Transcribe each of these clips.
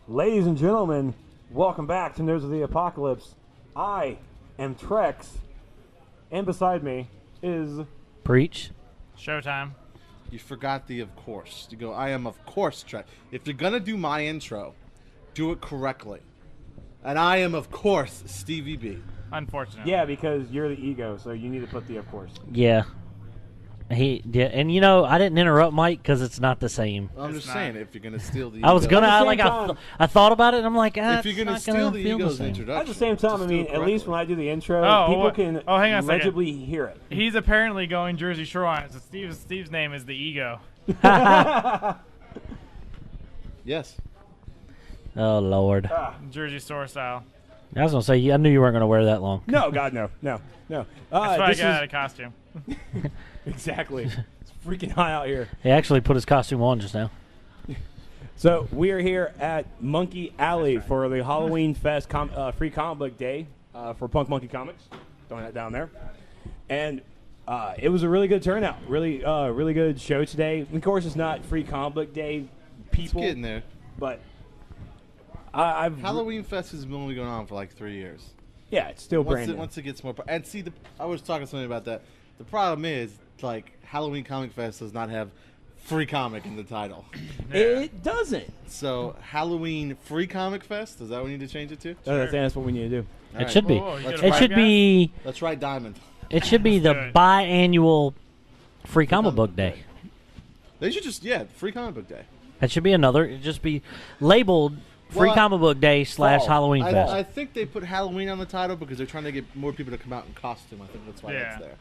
Ladies and gentlemen, welcome back to Nerds of the Apocalypse. I am Trex, and beside me is... Preach. Showtime. You forgot the of course. You go, I am of course Trex. If you're going to do my intro, do it correctly. And I am of course Stevie B. Unfortunately. Yeah, because you're the ego, so you need to put the of course. Yeah. And you know, I didn't interrupt Mike because it's not the same. I'm just saying, if you're going to steal the I was ego- gonna, I thought about it, and I'm like, if you're going to steal the ego's introduction. At the same time, I mean, at least when I do the intro, people can hang on a second. legibly hear it. He's apparently going Jersey Shore on it, so Steve's name is the Ego. Yes. Oh Lord. Jersey Shore style. I was gonna say, I knew you weren't gonna wear that long. No, God, no. That's why I got out of costume. Exactly. It's freaking hot out here. He actually put his costume on just now. So we are here at Monkey Alley for the HalloweenFest free comic book day for Punk Monkey Comics. Throwing that down there. And it was a really good turnout. Really good show today. Of course, it's not free comic book day people. It's getting there. But HalloweenFest has been only going on for like 3 years. Yeah, it's still brand new. Once it gets more... And see, I was talking to somebody about that. The problem is, like, Halloween Comic Fest does not have free comic in the title. It doesn't. So, Halloween Free Comic Fest, is that what we need to change it to? That's what we need to do. It should be. Whoa, It should be. Let's write Diamond. It should be the biannual free comic book day. They should just, Free Comic Book Day. That should be another. It just be labeled Free Well, Comic Book Day / Halloween Fest. I think they put Halloween on the title because they're trying to get more people to come out in costume. I think that's why that's there.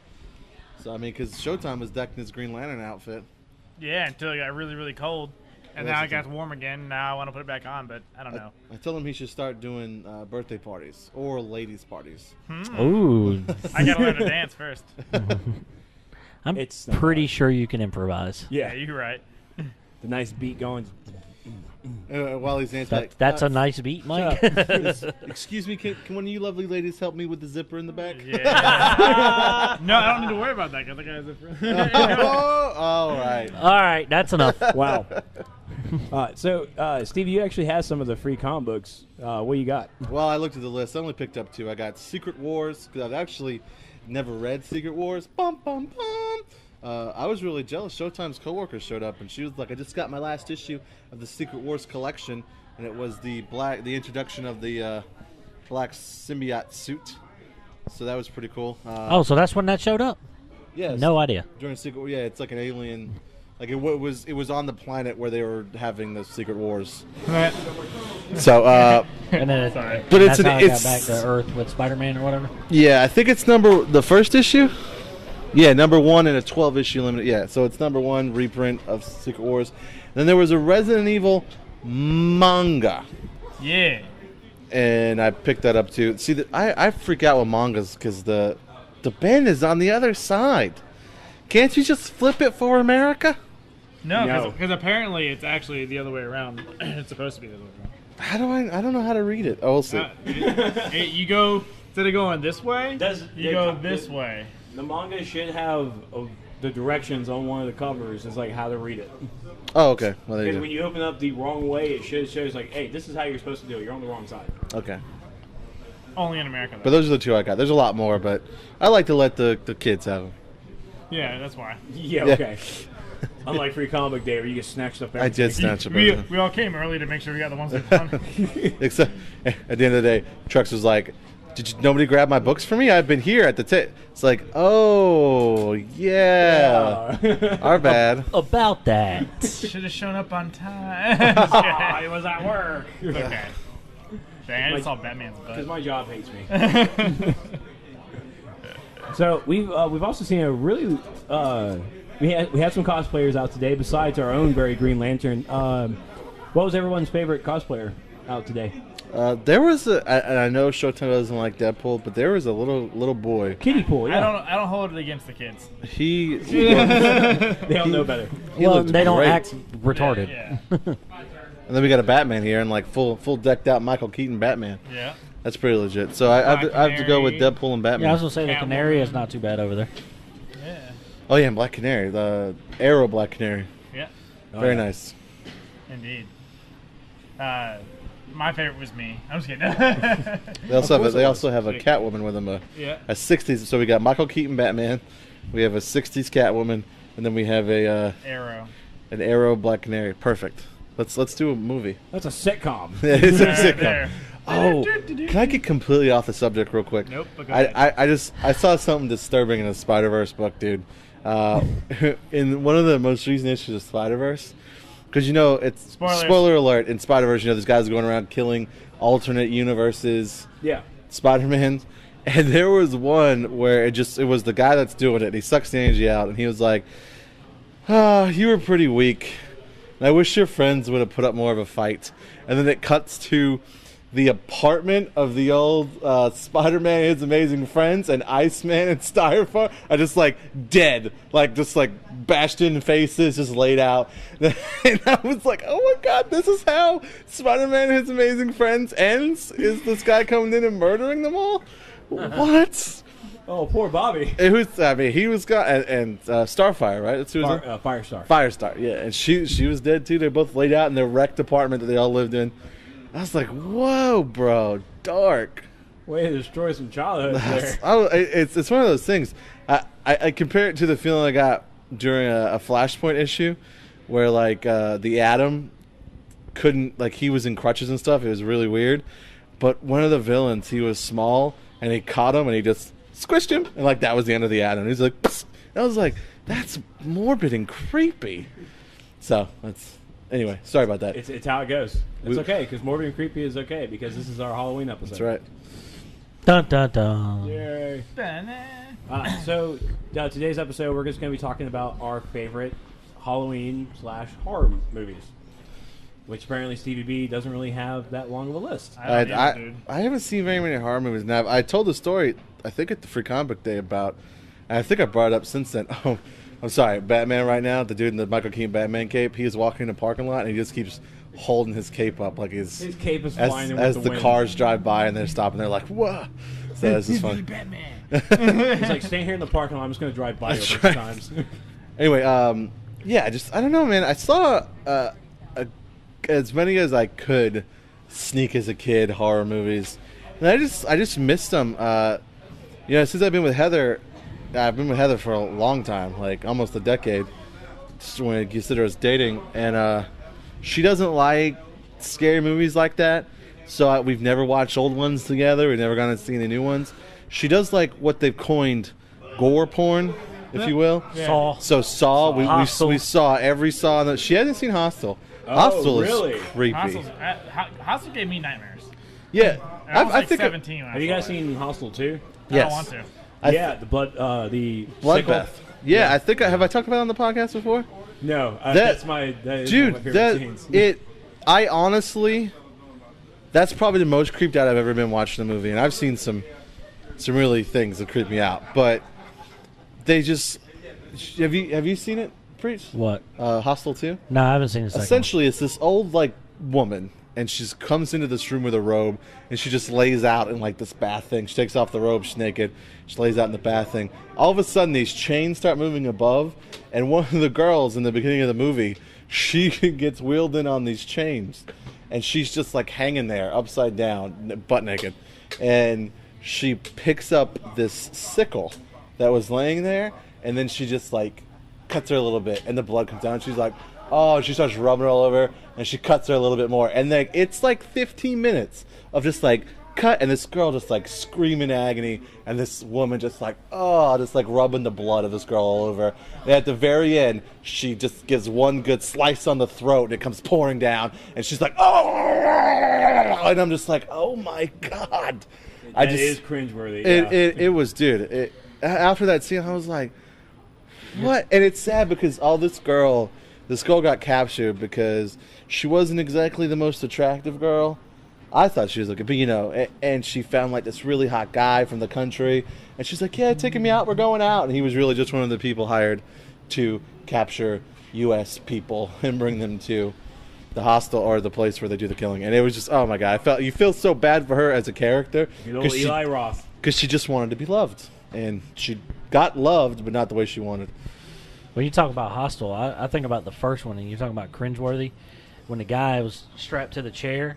So, I mean, because Showtime was decked in his Green Lantern outfit. Yeah, until it got really, really cold. And now it got warm again. Now I want to put it back on, but I don't know. I told him he should start doing birthday parties or ladies' parties. Ooh. I got to learn to dance first. I'm pretty sure you can improvise. Yeah, you're right. The nice beat going. While he's dancing, That's a nice beat, Mike. Excuse me, can one of you lovely ladies help me with the zipper in the back? Yeah. No, I don't need to worry about that because I got a zipper. All right. All right, that's enough. Wow. So, Steve, you actually have some of the free comic books. What you got? Well, I looked at the list. I only picked up 2. I got Secret Wars, because I've actually never read Secret Wars. Bum, bum, bum. I was really jealous. Showtime's coworker showed up, and she was like, I just got my last issue of the Secret Wars collection, and it was the introduction of the black symbiote suit. So that was pretty cool. So that's when that showed up? Yes. No idea. During Secret Wars, it's like an alien... Like it was on the planet where they were having the Secret Wars. Right. So, And then but that's how it got back to Earth with Spider-Man or whatever. Yeah, I think it's the first issue. Yeah, number 1 in a 12-issue limited. Yeah, so it's number 1 reprint of Secret Wars. And then there was a Resident Evil manga. Yeah. And I picked that up too. See, I freak out with mangas because the pen is on the other side. Can't you just flip it for America? No, because apparently it's actually the other way around. It's supposed to be the other way around. I don't know how to read it. Oh, we'll see. You go, instead of going this way, you go this way. The manga should have the directions on one of the covers. It's like how to read it. Oh, okay. Well, there you Because go. when you open up the wrong way, it shows like, hey, this is how you're supposed to do it. You're on the wrong side. Okay. Only in America, though. But those are the 2 I got. There's a lot more, but I like to let the kids have them. Yeah, that's why. Yeah, okay. Unlike Free Comic Book Day where you get snatched up everything. I did snatch them. We all came early to make sure we got the ones that fun. Except at the end of the day, Trex was like, nobody grab my books for me? I've been here at the It's like, oh, yeah. Our bad. About that. Should have shown up on time. It was at work. Okay. Dang, I just saw Batman's butt. Because my job hates me. So we've also seen a really we had some cosplayers out today besides our own very Green Lantern. What was everyone's favorite cosplayer out today? There was and I know Showtime doesn't like Deadpool, but there was a little boy. Kiddie Pool, yeah. I don't hold it against the kids. He They don't know better. Well, they don't great. act retarded. Yeah. And then we got a Batman here, and like full decked out Michael Keaton Batman. Yeah. That's pretty legit. So I have to go with Deadpool and Batman. Yeah, I was gonna say the Canary is not too bad over there. Yeah. Oh yeah, and Black Canary, the Arrow Black Canary. Yeah. Very nice. Indeed. My favorite was me. I'm just kidding. They also have a Catwoman with them, a 60s. So we got Michael Keaton Batman, we have a 60s Catwoman, and then we have a an Arrow Black Canary. Perfect. Let's do a movie. That's a sitcom. Yeah, it's a sitcom. There. Oh, can I get completely off the subject real quick? Nope. Okay. I saw something disturbing in the Spider-Verse book, dude. In one of the most recent issues of Spider-Verse, because it's spoiler alert in Spider-Verse. These guys are going around killing alternate universes. Yeah. Spider-Man, and there was one where it was the guy that's doing it. And he sucks the energy out, and he was like, "You were pretty weak. And I wish your friends would have put up more of a fight." And then it cuts to the apartment of the old Spider-Man and His Amazing Friends, and Iceman and Styrofoam are just dead, just bashed in faces, just laid out. And I was like, oh my god, this is how Spider-Man and His Amazing Friends ends? Is this guy coming in and murdering them all? What? Oh, poor Bobby. He was and Starfire, right? That's who was it? Firestar. Firestar, yeah, and she was dead too. They both laid out in their wrecked apartment that they all lived in. I was like, whoa, bro, dark. Way to destroy some childhood there. It's one of those things. I compare it to the feeling I got during a Flashpoint issue where, the Atom couldn't, he was in crutches and stuff. It was really weird. But one of the villains, he was small, and he caught him, and he just squished him. And, that was the end of the Atom. He's like, psst. I was like, that's morbid and creepy. So, anyway, sorry about that. It's how it goes. It's okay, because morbid and creepy is okay, because this is our Halloween episode. That's right. Dun dun dun. Yay. So today's episode, we're just going to be talking about our favorite Halloween/horror movies, which apparently Stevie B doesn't really have that long of a list. I haven't seen very many horror movies. Now, I told the story, I think at the Free Comic Book Day and I think I brought it up since then. Oh, I'm sorry, Batman right now, the dude in the Michael Keaton Batman cape, he is walking in the parking lot and he just keeps holding his cape up his cape is flying as with the wind. Cars drive by and they're stopping. They're like, whoa. So that's just funny. Batman. He's like, stay here in the parking lot. I'm just going to drive by you a bunch of times. Anyway, I don't know, man. I saw as many as I could sneak as a kid horror movies, and I just missed them. Since I've been with Heather for a long time, almost a decade. Just when you consider us dating, and she doesn't like scary movies like that, so we've never watched old ones together. We've never gone to see any new ones. She does like what they've coined gore porn, if you will. Yeah. Saw. So Saw, we saw every Saw. She hasn't seen Hostel. Hostel really? is creepy. Hostel gave me nightmares. Yeah, I was 17. Have you guys seen Hostel 2? I don't want to. The Bloodbath. sickle. Yeah, I think have I talked about it on the podcast before? No, that's my dude. One of my favorite scenes. I honestly, that's probably the most creeped out I've ever been watching a movie, and I've seen some really things that creep me out. But they just have you seen it, Preach? What? Hostel 2? No, I haven't seen the second Essentially, it's this old woman, and she comes into this room with a robe, and she just lays out in this bath thing. She takes off the robe, she's naked. She lays out in the bath thing. All of a sudden, these chains start moving above, and one of the girls in the beginning of the movie, she gets wheeled in on these chains, and she's just hanging there upside down, butt naked, and she picks up this sickle that was laying there, and then she just cuts her a little bit, and the blood comes down. And she's like, oh, she starts rubbing it all over, and she cuts her a little bit more, and then it's 15 minutes of just cut, and this girl just screaming agony, and this woman just rubbing the blood of this girl all over. And at the very end, she just gives one good slice on the throat, and it comes pouring down, and she's like, oh, and I'm just like, oh my god. It is cringeworthy. It was, dude. After that scene, I was like, what? And it's sad because this girl got captured because she wasn't exactly the most attractive girl. I thought she was looking, but and she found this really hot guy from the country, and she's like, yeah, taking me out, we're going out, and he was really just one of the people hired to capture U.S. people and bring them to the hostel or the place where they do the killing. And it was just, oh my god, you feel so bad for her as a character. Eli Roth. Because she just wanted to be loved, and she got loved, but not the way she wanted. When you talk about Hostel, I think about the first one, and you're talking about cringeworthy. When the guy was strapped to the chair,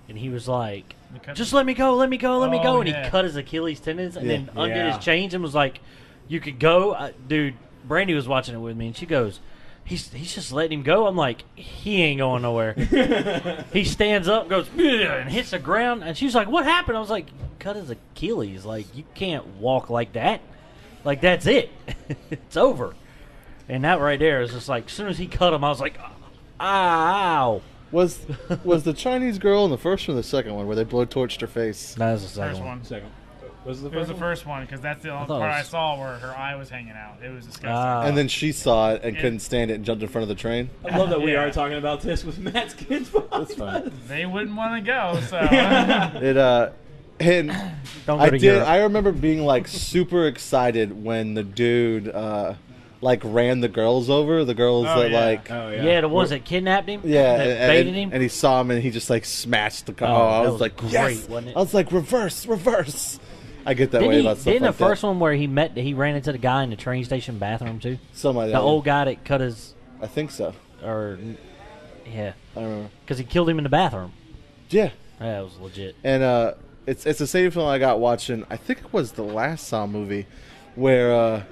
and he was like, cut "Just let me go, let me go, let me go," and yeah. he cut his Achilles tendons and then undid Yeah. his chains and was like, "You could go." Dude, Brandy was watching it with me, and she goes, He's just letting him go. I'm like, he ain't going nowhere. He stands up, goes, and hits the ground. And she's like, what happened? I was like, cut his Achilles. Like, you can't walk like that. Like, that's it. It's over. And that right there is just like, as soon as he cut him, I was like, ow. Was the Chinese girl in the first one or the second one where they blowtorched her face? That was the second First one. one. Second. Was it the It was first the first one because that's the only thought part it I was- saw where her eye was hanging out. It was disgusting. And then she saw it and couldn't stand it and jumped in front of the train. I love that we Yeah. are talking about this with Matt's kids. That's fine. They wouldn't want to go, so It and Don't go I to did. Europe. I remember being like super excited when the dude like ran the girls over. The girls Oh, that yeah. like Oh Yeah, the ones that kidnapped him? yeah, That baited him? and he saw him and he just like smashed the car. Oh, I that was was like, great, yes. wasn't it? I was like, reverse. I get that way about stuff Didn't like the first one where he ran into the guy in the train station bathroom too? Somebody The old guy that cut his, I think so. yeah, I don't remember. because he killed him in the bathroom. Yeah, Yeah, it was legit. and it's the same film I got watching. I think it was the last Saw movie, where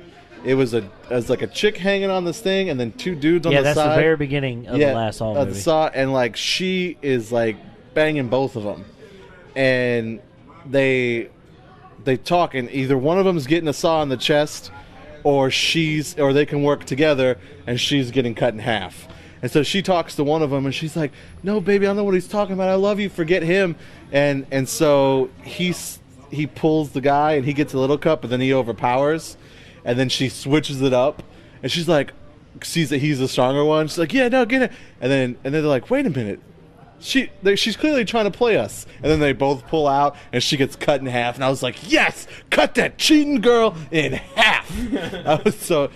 it was like a chick hanging on this thing, and then two dudes on Yeah, the that's side. the very beginning of the last Saw of movie. the Saw, and like she is like banging both of them, and they talk, and either one of them's getting a saw in the chest, or they can work together, and she's getting cut in half. And so she talks to one of them, and she's like, "No, baby, I don't know what he's talking about. I love you. Forget him." And so he pulls the guy, and he gets a little cup, and then he overpowers, and then she switches it up, and she's like, sees that he's the stronger one. She's like, "Yeah, no, get it." And then they're like, "Wait a minute." She's clearly trying to play us. And then they both pull out, and she gets cut in half. And I was like, yes, cut that cheating girl in half. I was so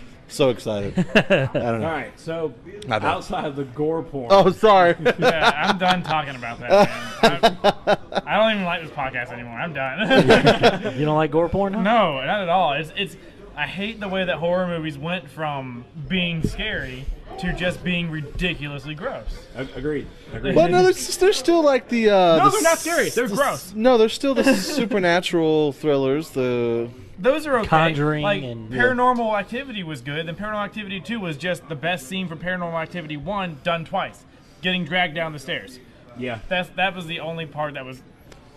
excited. I don't know. All right, so My bad. outside of the gore porn, Oh, sorry. yeah, I'm done talking about that. Man. I don't even like this podcast anymore. I'm done. You don't like gore porn? Huh? No, not at all. It's. I hate the way that horror movies went from being scary to just being ridiculously gross. Agreed. Well, no, there's still like the. No, they're not scary. They're gross. No, there's still the supernatural thrillers. Those are okay. Conjuring like, and- Paranormal Activity was good. Then Paranormal Activity 2 was just the best scene from Paranormal Activity 1 done twice. Getting dragged down the stairs. Yeah. That was the only part that was...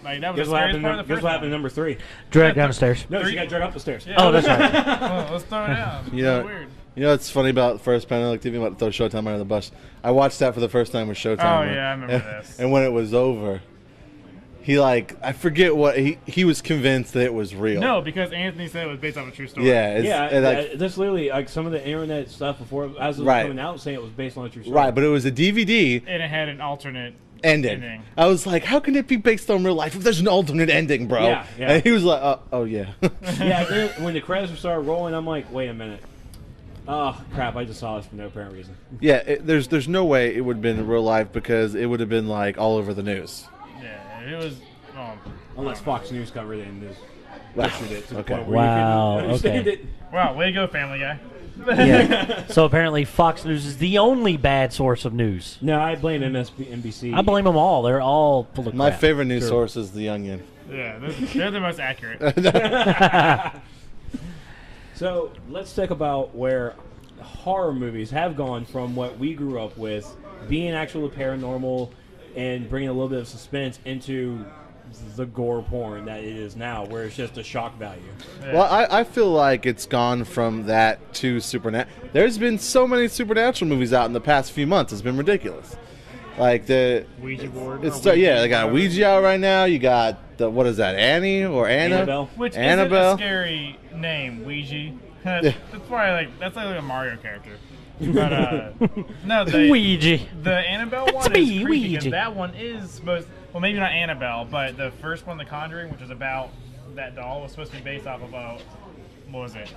Like, that was Guess the what scariest happened? part of the Guess first what happened in one. number 3? Drag down the stairs. No, she got dragged up the stairs. Yeah. Oh, that's right. Well, let's throw it down. You So know, weird. you know what's funny about the first Paranormal Activity? I'm about to throw Showtime under the bus. I watched that for the first time with Showtime. Oh, yeah, I remember this. And when it was over, he I forget what he was convinced that it was real. No, because Anthony said it was based on a true story. Yeah, That's literally like some of the internet stuff before as it was Right. coming out saying it was based on a true story. right, but it was a DVD And it had an alternate ending. I was like, how can it be based on real life if there's an alternate ending, bro? Yeah, yeah. And he was like, oh yeah. Yeah, when the credits started rolling, I'm like, wait a minute. Oh crap! I just saw this for no apparent reason. Yeah, there's no way it would have been in real life because it would have been like all over the news. Yeah, it was... Unless Fox News covered it and just Wow. butchered it to the Okay. point where Wow, you couldn't understand okay. it. Wow, way to go, Family Guy. Yeah. So apparently Fox News is the only bad source of news. No, I blame NBC. I blame them all. They're all full of My crap. favorite news source is The Onion. Yeah, they're the most accurate. So let's talk about where horror movies have gone from what we grew up with, being actually paranormal and bringing a little bit of suspense into the gore porn that it is now, where it's just a shock value. Yeah. Well, I feel like it's gone from that to supernatural. There's been so many supernatural movies out in the past few months. It's been ridiculous. Like the Ouija board. It's or Ouija, yeah, they got whatever. Ouija out right now. You got the what is that? Annie or Anna? Annabelle. Which Annabelle. isn't a scary name, Ouija. That's probably that's like a Mario character. But no, Ouija. the Annabelle That's one me, is creepy because Ouija. that one is supposed. Well, maybe not Annabelle, but the first one, The Conjuring, which was about that doll, was supposed to be based off of what was it?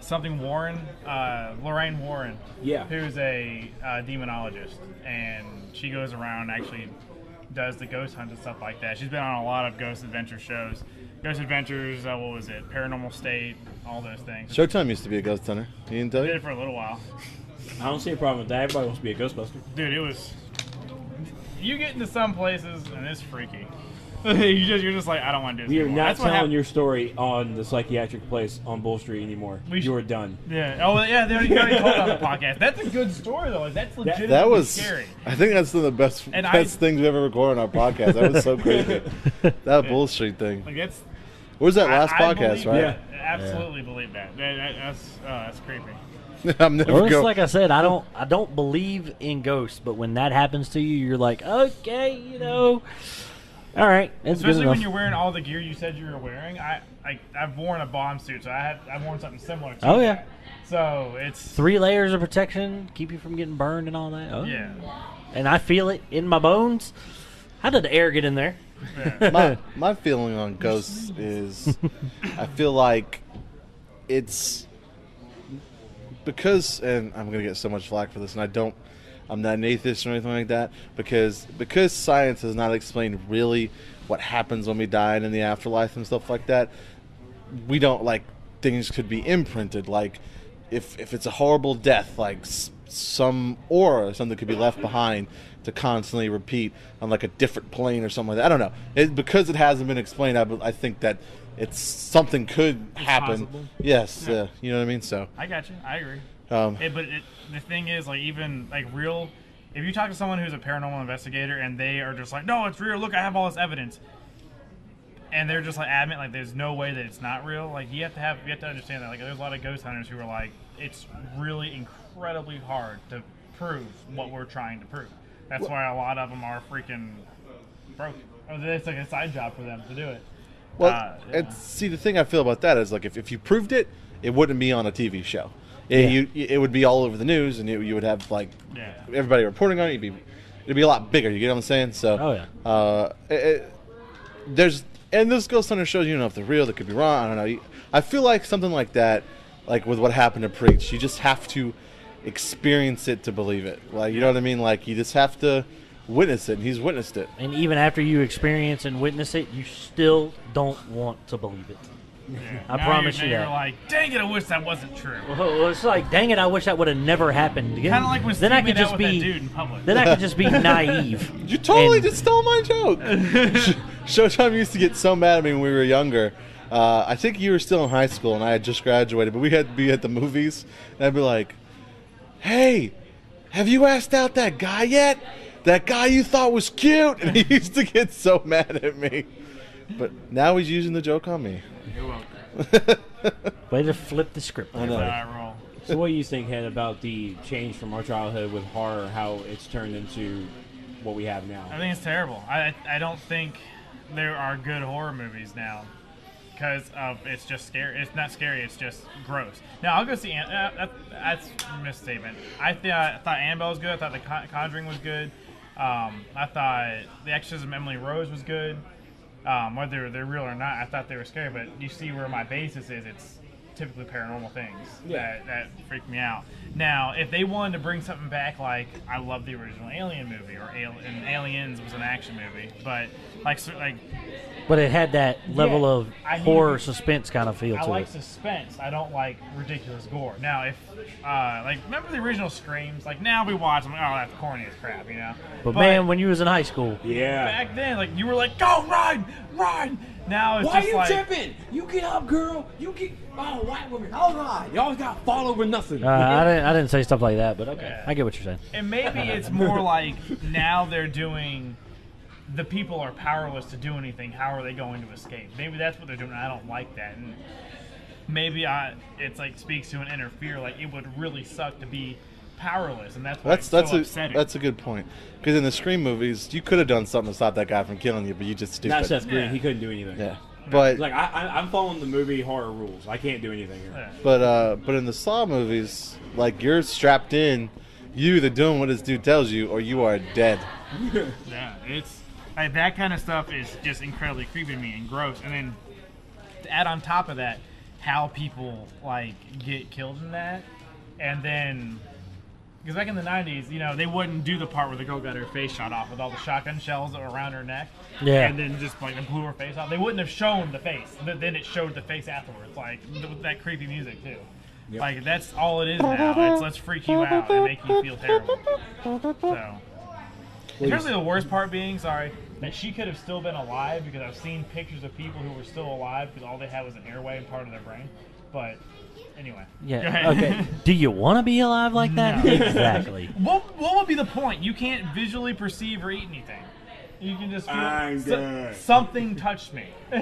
Something Warren, Lorraine Warren. Yeah. Who's a demonologist, and she goes around and actually does the ghost hunts and stuff like that. She's been on a lot of ghost adventure shows. Ghost Adventures, what was it? Paranormal State, all those things. Showtime used to be a ghost hunter. He didn't tell Did you? it for a little while. I don't see a problem with that. Everybody wants to be a Ghostbuster. Dude, it was... you get into some places and it's freaky. you're just like, I don't want to do this We are anymore. not That's what telling your story on the psychiatric place on Bull Street anymore. You are done. Yeah. Oh, yeah. They already told it on the podcast. That's a good story, though. That's legitimately That was scary. I think that's one of the best things we've ever recorded on our podcast. That was so crazy. That Bull Street thing. Like that's. What was that last podcast, right? Yeah. Absolutely believe that. That's creepy. I'm never Well, it's going. like I said, I don't believe in ghosts, but when that happens to you, you're like, okay, you know, all right, it's good Especially enough. when you're wearing all the gear you said you were wearing. I've worn a bomb suit, so I've worn something similar to Oh, yeah. that. So it's 3 layers of protection, keep you from getting burned and all that. Oh. yeah. And I feel it in my bones. How did the air get in there? Yeah. My feeling on ghosts is I feel like it's because, and I'm gonna get so much flack for this, and I'm not an atheist or anything like that, because science has not explained really what happens when we die and in the afterlife and stuff like that. We don't, like, things could be imprinted, like if it's a horrible death, like some aura or something could be left behind to constantly repeat on like a different plane or something like that. I don't know. Because it hasn't been explained, I think that it's something could happen. possible. Yes, Yeah. you know what I mean. So I got you. I agree. Um, The thing is, like, even like real. If you talk to someone who's a paranormal investigator and they are just like, no, it's real. Look, I have all this evidence. And they're just like adamant, like there's no way that it's not real. Like you have to understand that. Like there's a lot of ghost hunters who are like, it's really incredibly hard to prove what we're trying to prove. That's why a lot of them are freaking broke. It's like a side job for them to do it. well, Yeah. and see, the thing I feel about that is like if you proved it, it wouldn't be on a TV show. Yeah. It would be all over the news, and you would have like Yeah. everybody reporting on it. It'd be a lot bigger. You get what I'm saying? So, Oh, yeah. there's and this ghost hunter shows you don't know if they're real. They could be wrong. I don't know. I feel like something like that, like with what happened to Preach, you just have to experience it to believe it. Like you know what I mean? Like you just have to witness it, and he's witnessed it. And even after you experience and witness it, you still don't want to believe it. Yeah. I Now promise you're, you now that. You're like, dang it, I wish that wasn't true. Well, it's like, dang it, I wish that would have never happened. Kind of like when Steve then I made could out just with be that dude in public. then I could just be naive. You totally And- just stole my joke. Showtime used to get so mad at me when we were younger. I think you were still in high school, and I had just graduated, but we had to be at the movies, and I'd be like, hey, have you asked out that guy yet? That guy you thought was cute? And he used to get so mad at me. But now he's using the joke on me. You're welcome. Way to flip the script. I know. That's how I roll. So what do you think, Hen, about the change from our childhood with horror, how it's turned into what we have now? I think it's terrible. I don't think there are good horror movies now because of it's just scary. It's not scary. It's just gross. Now I'll go see. That's a misstatement. I thought Annabelle was good. I thought The Conjuring was good. I thought The Exorcism of Emily Rose was good. Whether they're real or not, I thought they were scary. But you see where my basis is. It's typically paranormal things that freak me out. Now, if they wanted to bring something back, like I love the original Alien movie, or and Aliens was an action movie, but like But it had that level of I need horror to- suspense kind of feel I to like it. suspense. I don't like ridiculous gore. Now, if like remember the original Screams? Like now we watch them, oh that's corny as crap, you know. But man, when you was in high school, Yeah. back then, like you were like, go run, run. Now it's Why are just you like, tripping? You get up, girl. You get white woman. Oh God, y'all got fall over nothing. I didn't say stuff like that, but okay, Yeah. I get what you're saying. and maybe it's more like now they're doing. The people are powerless to do anything. How are they going to escape? Maybe that's what they're doing. I don't like that. And maybe it's like speaks to an inner fear. Like it would really suck to be powerless, and that's why it's so upsetting. That's a good point. Because in the Scream movies, you could have done something to stop that guy from killing you, but you just stupid. Not Seth Green. Yeah. He couldn't do anything. Yeah, but Like I'm following the movie horror rules. I can't do anything here. Yeah. but in the Saw movies, like you're strapped in, you either doing what this dude tells you, or you are dead. Yeah, it's like that kind of stuff is just incredibly creepy to me and gross. And then to add on top of that, how people like get killed in that, and then because back in the '90s, you know, they wouldn't do the part where the girl got her face shot off with all the shotgun shells that were around her neck, Yeah. and then just like blew her face off. They wouldn't have shown the face, but then it showed the face afterwards, like with that creepy music too. Yep. Like that's all it is now. It's let's freak you out and make you feel terrible. So. Especially the worst part being, sorry, that she could have still been alive, because I've seen pictures of people who were still alive because all they had was an airway and part of their brain. But anyway. Yeah. Okay. Do you want to be alive like that? No. Exactly. What would be the point? You can't visually perceive or eat anything. You can just feel something touched me. You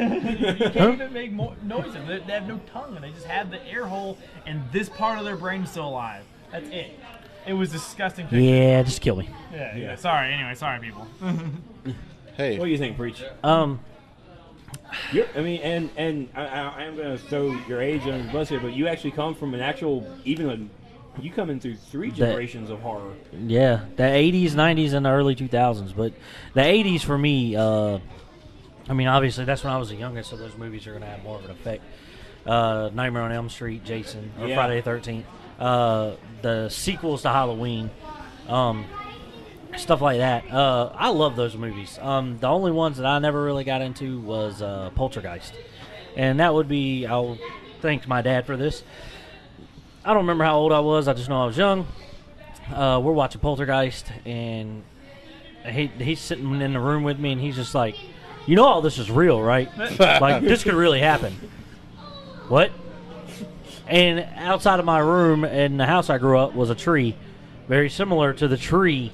can't even make noises. They have no tongue, and they just have the air hole, and this part of their brain still alive. That's it. It was disgusting. Picture. Yeah, just kill me. Yeah. Sorry. Anyway, sorry, people. Hey, What do you think, Preach? I mean, and I am going to throw your age under the bus here, but you actually come from an actual, you come in through 3 generations of horror. Yeah, the 80s, 90s, and the early 2000s. But the 80s for me, I mean, obviously that's when I was the youngest, so those movies are going to have more of an effect. Nightmare on Elm Street, Jason, or Friday the 13th. The sequels to Halloween, stuff like that. I love those movies. The only ones that I never really got into was Poltergeist. And that would be, I'll thank my dad for this. I don't remember how old I was. I just know I was young. We're watching Poltergeist, and he's sitting in the room with me, and he's just like, you know all this is real, right? Like, this could really happen. What? And outside of my room in the house I grew up was a tree, very similar to the tree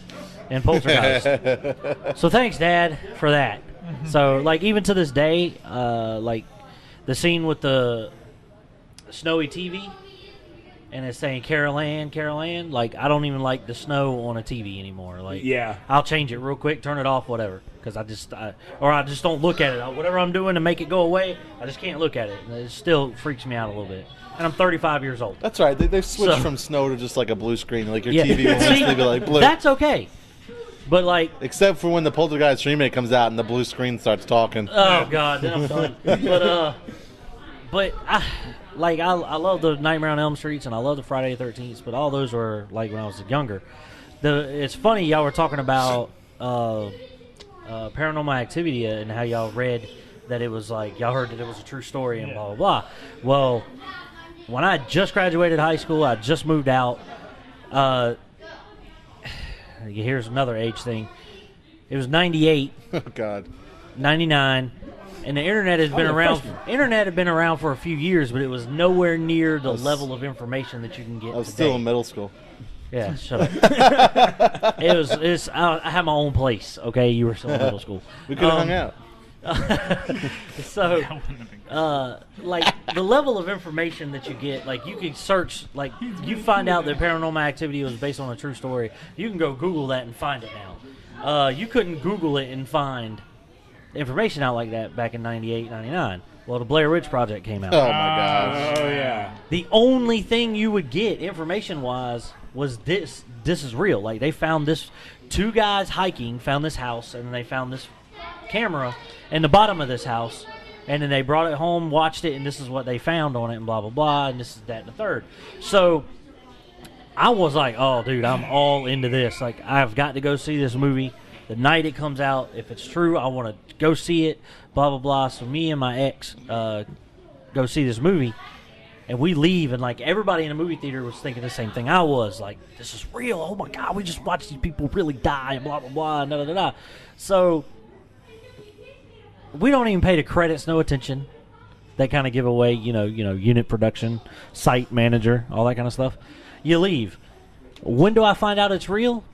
in Poltergeist. So thanks, Dad, for that. So, like, even to this day, like, the scene with the snowy TV, and it's saying Carol Ann, like, I don't even like the snow on a TV anymore. Like, Yeah. I'll change it real quick, turn it off, whatever, because I just don't look at it. Whatever I'm doing to make it go away, I just can't look at it. It still freaks me out a little bit. And I'm 35 years old. that's right. They've switched from snow to just like a blue screen. Like your TV will See, instantly be like blue. That's okay. But, like, Except for when the Poltergeist remake comes out and the blue screen starts talking. oh god, then I'm done. But I love the Nightmare on Elm Streets, and I love the Friday the 13th, but all those were like when I was younger. It's funny y'all were talking about Paranormal Activity and how y'all read that it was like y'all heard that it was a true story and blah blah blah. Well, when I just graduated high school, I just moved out. Here's another age thing. It was 98. Oh God. 99, and the internet has been around. Internet had been around for a few years, but it was nowhere near the level of information that you can get. I was today. still in middle school. Yeah, shut up. I had my own place. Okay, you were still in middle school. We could have hung out. So, like, the level of information that you get, like, you can search, like, you find out that Paranormal Activity was based on a true story. You can go Google that and find it now. You couldn't Google it and find information out like that back in 98, 99. Well, the Blair Witch Project came out. Oh my gosh. Oh, yeah. The only thing you would get information-wise was this is real. Like, they found this, 2 guys hiking found this house, and then they found this camera in the bottom of this house, and then they brought it home, watched it, and this is what they found on it, and blah, blah, blah, and this is that and the third. So I was like, oh, dude, I'm all into this. Like, I've got to go see this movie the night it comes out. If it's true, I want to go see it, blah, blah, blah. So me and my ex go see this movie, and we leave, and, like, everybody in the movie theater was thinking the same thing I was. Like, this is real. Oh, my God, we just watched these people really die, and blah, blah, blah, and da-da-da-da. So we don't even pay the credits no attention. They kind of give away, you know, unit production, site manager, all that kind of stuff. You leave. When do I find out it's real?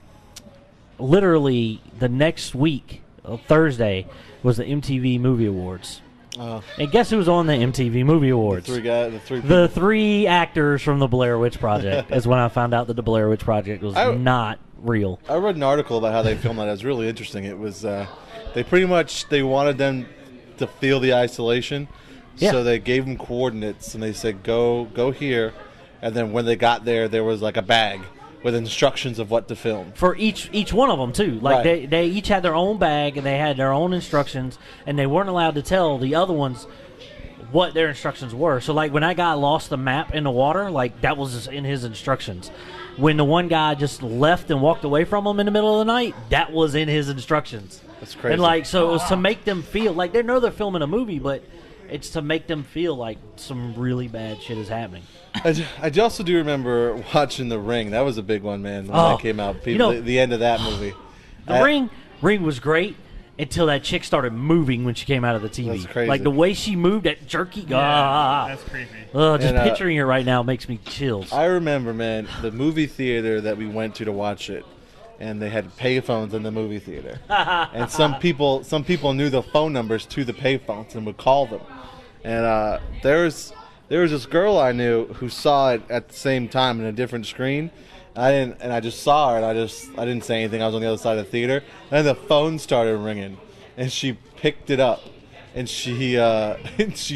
Literally the next week, Thursday, was the MTV Movie Awards. And guess who was on the MTV Movie Awards? The 3 actors from the Blair Witch Project. Is when I found out that the Blair Witch Project was not real. I read an article about how they filmed that. It was really interesting. It was they wanted them to feel the isolation, so they gave them coordinates and they said go here, and then when they got there was like a bag with instructions of what to film for each one of them too. Like they each had their own bag and they had their own instructions, and they weren't allowed to tell the other ones what their instructions were. So, like, when that guy lost the map in the water, like, that was in his instructions. When the one guy just left and walked away from him in the middle of the night, that was in his instructions. That's crazy. And, like, so it was to make them feel like they know they're filming a movie, but it's to make them feel like some really bad shit is happening. I also do remember watching The Ring. That was a big one, man, when that came out. People, the end of that movie. The Ring was great until that chick started moving when she came out of the TV. That's crazy. Like the way she moved, that jerky. That's creepy. Just picturing her right now makes me chills. I remember, man, the movie theater that we went to watch it, and they had payphones in the movie theater, and some people knew the phone numbers to the payphones and would call them. And there was this girl I knew who saw it at the same time in a different screen. I just saw her, and I didn't say anything. I was on the other side of the theater, and the phone started ringing, and she picked it up, and she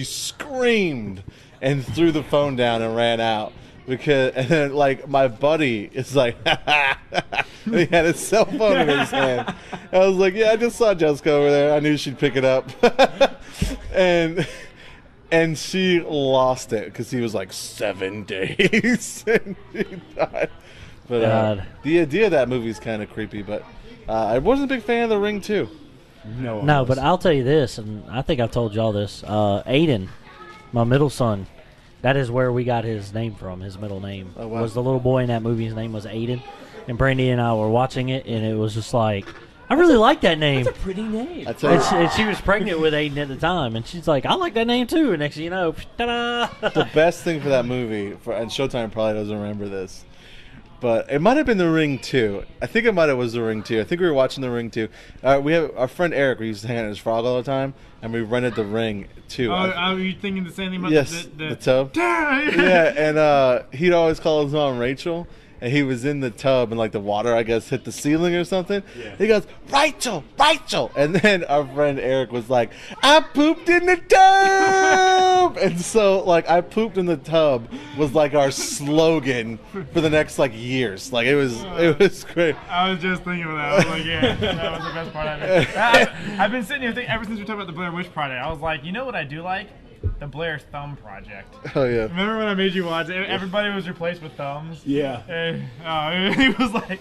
screamed and threw the phone down and ran out. And then, like, my buddy is like, and he had his cell phone in his hand. I was like, yeah, I just saw Jessica over there. I knew she'd pick it up. And she lost it because he was like 7 days and she died. But the idea of that movie is kind of creepy. But I wasn't a big fan of The Ring 2. No, but I'll tell you this, and I think I've told y'all this. Aiden, my middle son, that is where we got his name from. His middle name was the little boy in that movie. His name was Aiden. And Brandy and I were watching it, and it was just like, I really like that name. That's a pretty name. And she was pregnant with Aiden at the time, and she's like, I like that name too. And next thing you know, ta-da! The best thing for that movie, and Showtime probably doesn't remember this, but it might have been The Ring 2. I think it might have was The Ring 2. I think we were watching The Ring 2. We have our friend Eric. We used to hang out at his frog all the time, and we rented The Ring 2. Are you thinking the same thing about the tub? Yeah, and he'd always call his mom Rachel. And he was in the tub, and like the water, I guess, hit the ceiling or something. Yeah. He goes, Rachel, Rachel. And then our friend Eric was like, I pooped in the tub. And so, like, I pooped in the tub was like our slogan for the next like years. Like it was great. I was just thinking of that. I was like, yeah, that was the best part of it. I've been sitting here thinking ever since we talked about the Blair Witch Project. I was like, you know what I do like? The Blair Thumb Project. Oh yeah. Remember when I made you watch it? Everybody was replaced with thumbs. Yeah. And, he was like,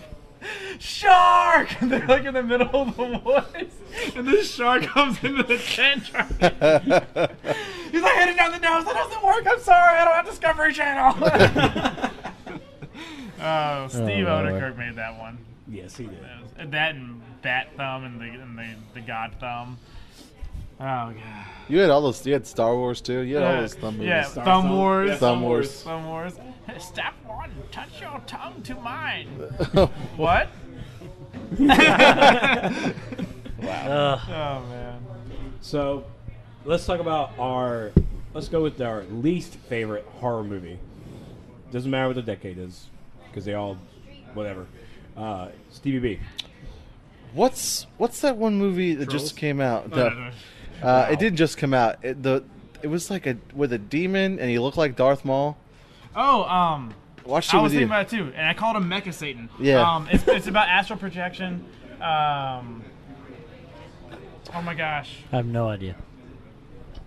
shark! And they're like in the middle of the woods, and this shark comes into the tent. He's like, hit it down the nose. That doesn't work. I'm sorry. I don't have Discovery Channel. Steve Odekirk made that one. Yes, he did. That and Bat Thumb and the God Thumb. Oh god. You had all those. You had Star Wars too. You had all those thumb movies. Yeah, Thumb Wars. Yeah, Thumb Wars. Thumb Wars. Step one. Touch your tongue to mine. What? Wow. Oh man. So, let's talk about let's go with our least favorite horror movie. Doesn't matter what the decade is, because they all, whatever. Stevie B. What's that one movie that Trolls? just came out? No. It didn't just come out. It was like with a demon, and he looked like Darth Maul. Oh, Watched it I was with thinking you. about it too, and I called him Mecha Satan. Yeah. It's about astral projection. Oh my gosh. I have no idea.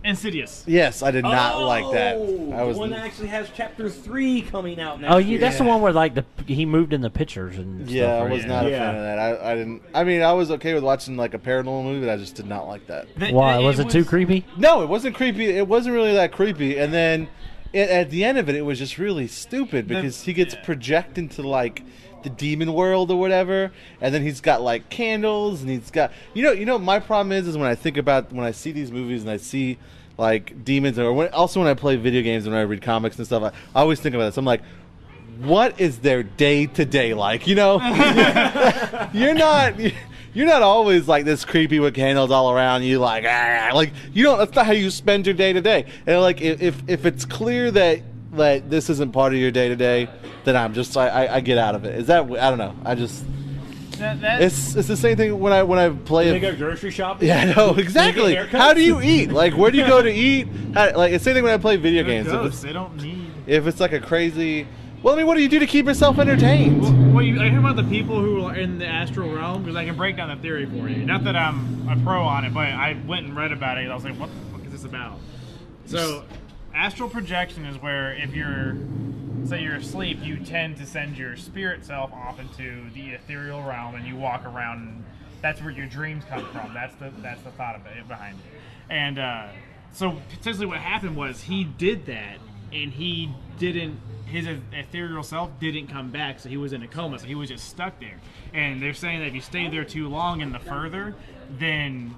Insidious. Yes, I did not like that. I was the one that actually has Chapter 3 coming out next Oh, year. that's the one where like he moved in the pictures and Yeah, stuff, I right? was not a fan of that. I didn't. I mean, I was okay with watching like a paranormal movie, but I just did not like that. Why? Was it too creepy? No, it wasn't creepy. It wasn't really that creepy. And then at the end of it was just really stupid because he gets projected into like the demon world or whatever, and then he's got like candles, and he's got you know my problem is when I see these movies and I see like demons, or when I play video games and when I read comics and stuff, I always think about this. I'm like, what is their day to day like? You know, you're not always like this creepy with candles all around you, like you don't. That's not how you spend your day to day. And like if it's clear that this isn't part of your day to day, then I get out of it. Is that I don't know. I just. It's the same thing when I play. They go grocery shopping. Yeah, I know exactly. How do you eat? Like, where do you go to eat? Like, it's the same thing when I play video games. They don't need. If it's like a crazy. Well, I mean, what do you do to keep yourself entertained? Well, I hear about the people who are in the astral realm, because I can break down the theory for you. Not that I'm a pro on it, but I went and read about it. And I was like, what the fuck is this about? So, astral projection is where if you're asleep, you tend to send your spirit self off into the ethereal realm, and you walk around. And that's where your dreams come from. That's the thought of it behind it. And so, essentially, what happened was he did that and he didn't. His ethereal self didn't come back, so he was in a coma. So he was just stuck there. And they're saying that if you stay there too long in the further, then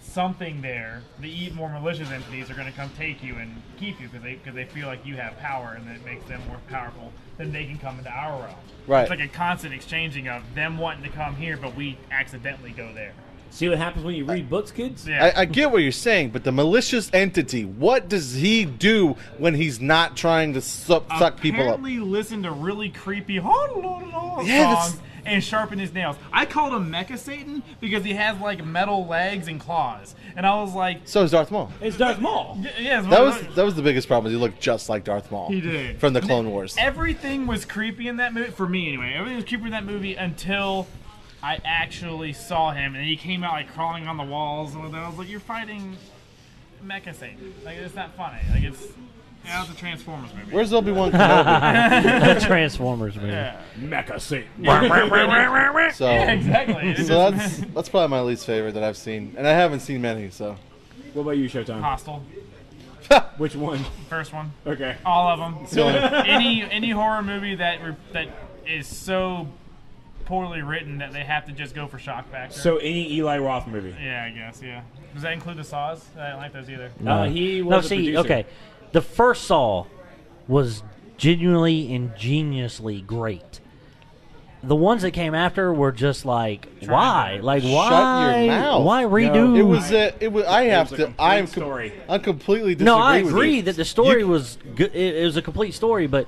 something there, the more malicious entities, are going to come take you and keep you because they feel like you have power, and that makes them more powerful. Then they can come into our realm. Right. It's like a constant exchanging of them wanting to come here, but we accidentally go there. See what happens when you read books, kids? Yeah. I get what you're saying, but the malicious entity, what does he do when he's not trying to suck people up? Apparently listen to really creepy Yeah, songs and sharpen his nails. I called him Mecha Satan because he has like metal legs and claws, and I was like, So is Darth Maul. It's Darth Maul. yeah, That was the biggest problem. He looked just like Darth Maul. He did. From the Clone Wars. Everything was creepy in that movie, for me anyway. Everything was creepy in that movie until I actually saw him, and he came out like crawling on the walls, and I was like, "You're fighting Mecha Satan. Like, it's not funny. Like, it's a Transformers movie." Where's Obi-Wan Kenobi? Transformers movie. Yeah. Mecha Satan. So, Yeah, exactly. so that's probably my least favorite that I've seen, and I haven't seen many. So What about you, Showtime? Hostel. Which one? First one. Okay. All of them. the only- any horror movie that is so poorly written that they have to just go for shock factor. So any Eli Roth movie? Yeah, I guess. Yeah. Does that include the Saws? I didn't like those either. He was No, a see, producer. okay. The first Saw was genuinely ingeniously great. The ones that came after were just like, why? Like, Shut why? your mouth. Why redo? No, it was. I have a to. complete story. I completely disagree. No, I with agree you. that the story You- was good. It was a complete story, but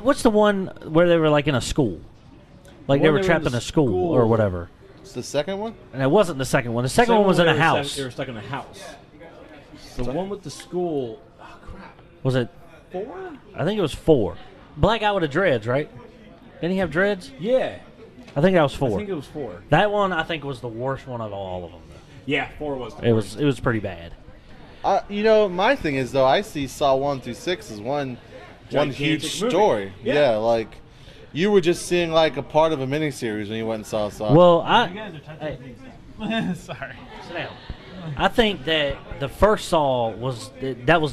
what's the one where they were like in a school? Like they One were they were trapped in in a the school school. or whatever. It's the second one. And it wasn't the second one. The second one was in a house. They were stuck in a house. The one with the school. Oh, crap. Was it? 4? I think it was 4. Black guy with the dreads, right? Didn't he have dreads? Yeah. I think that was I 4. think it was 4. That one I think was the worst one of all of them. Yeah, 4 was. It was pretty bad. My thing is though, I see Saw 1 through 6 as one Gigantic huge movie. story. Yeah. Like you were just seeing like a part of a miniseries when you went and saw Saw. Well, You guys are touching Hey. things. Sorry. sit down. I think that the first Saw was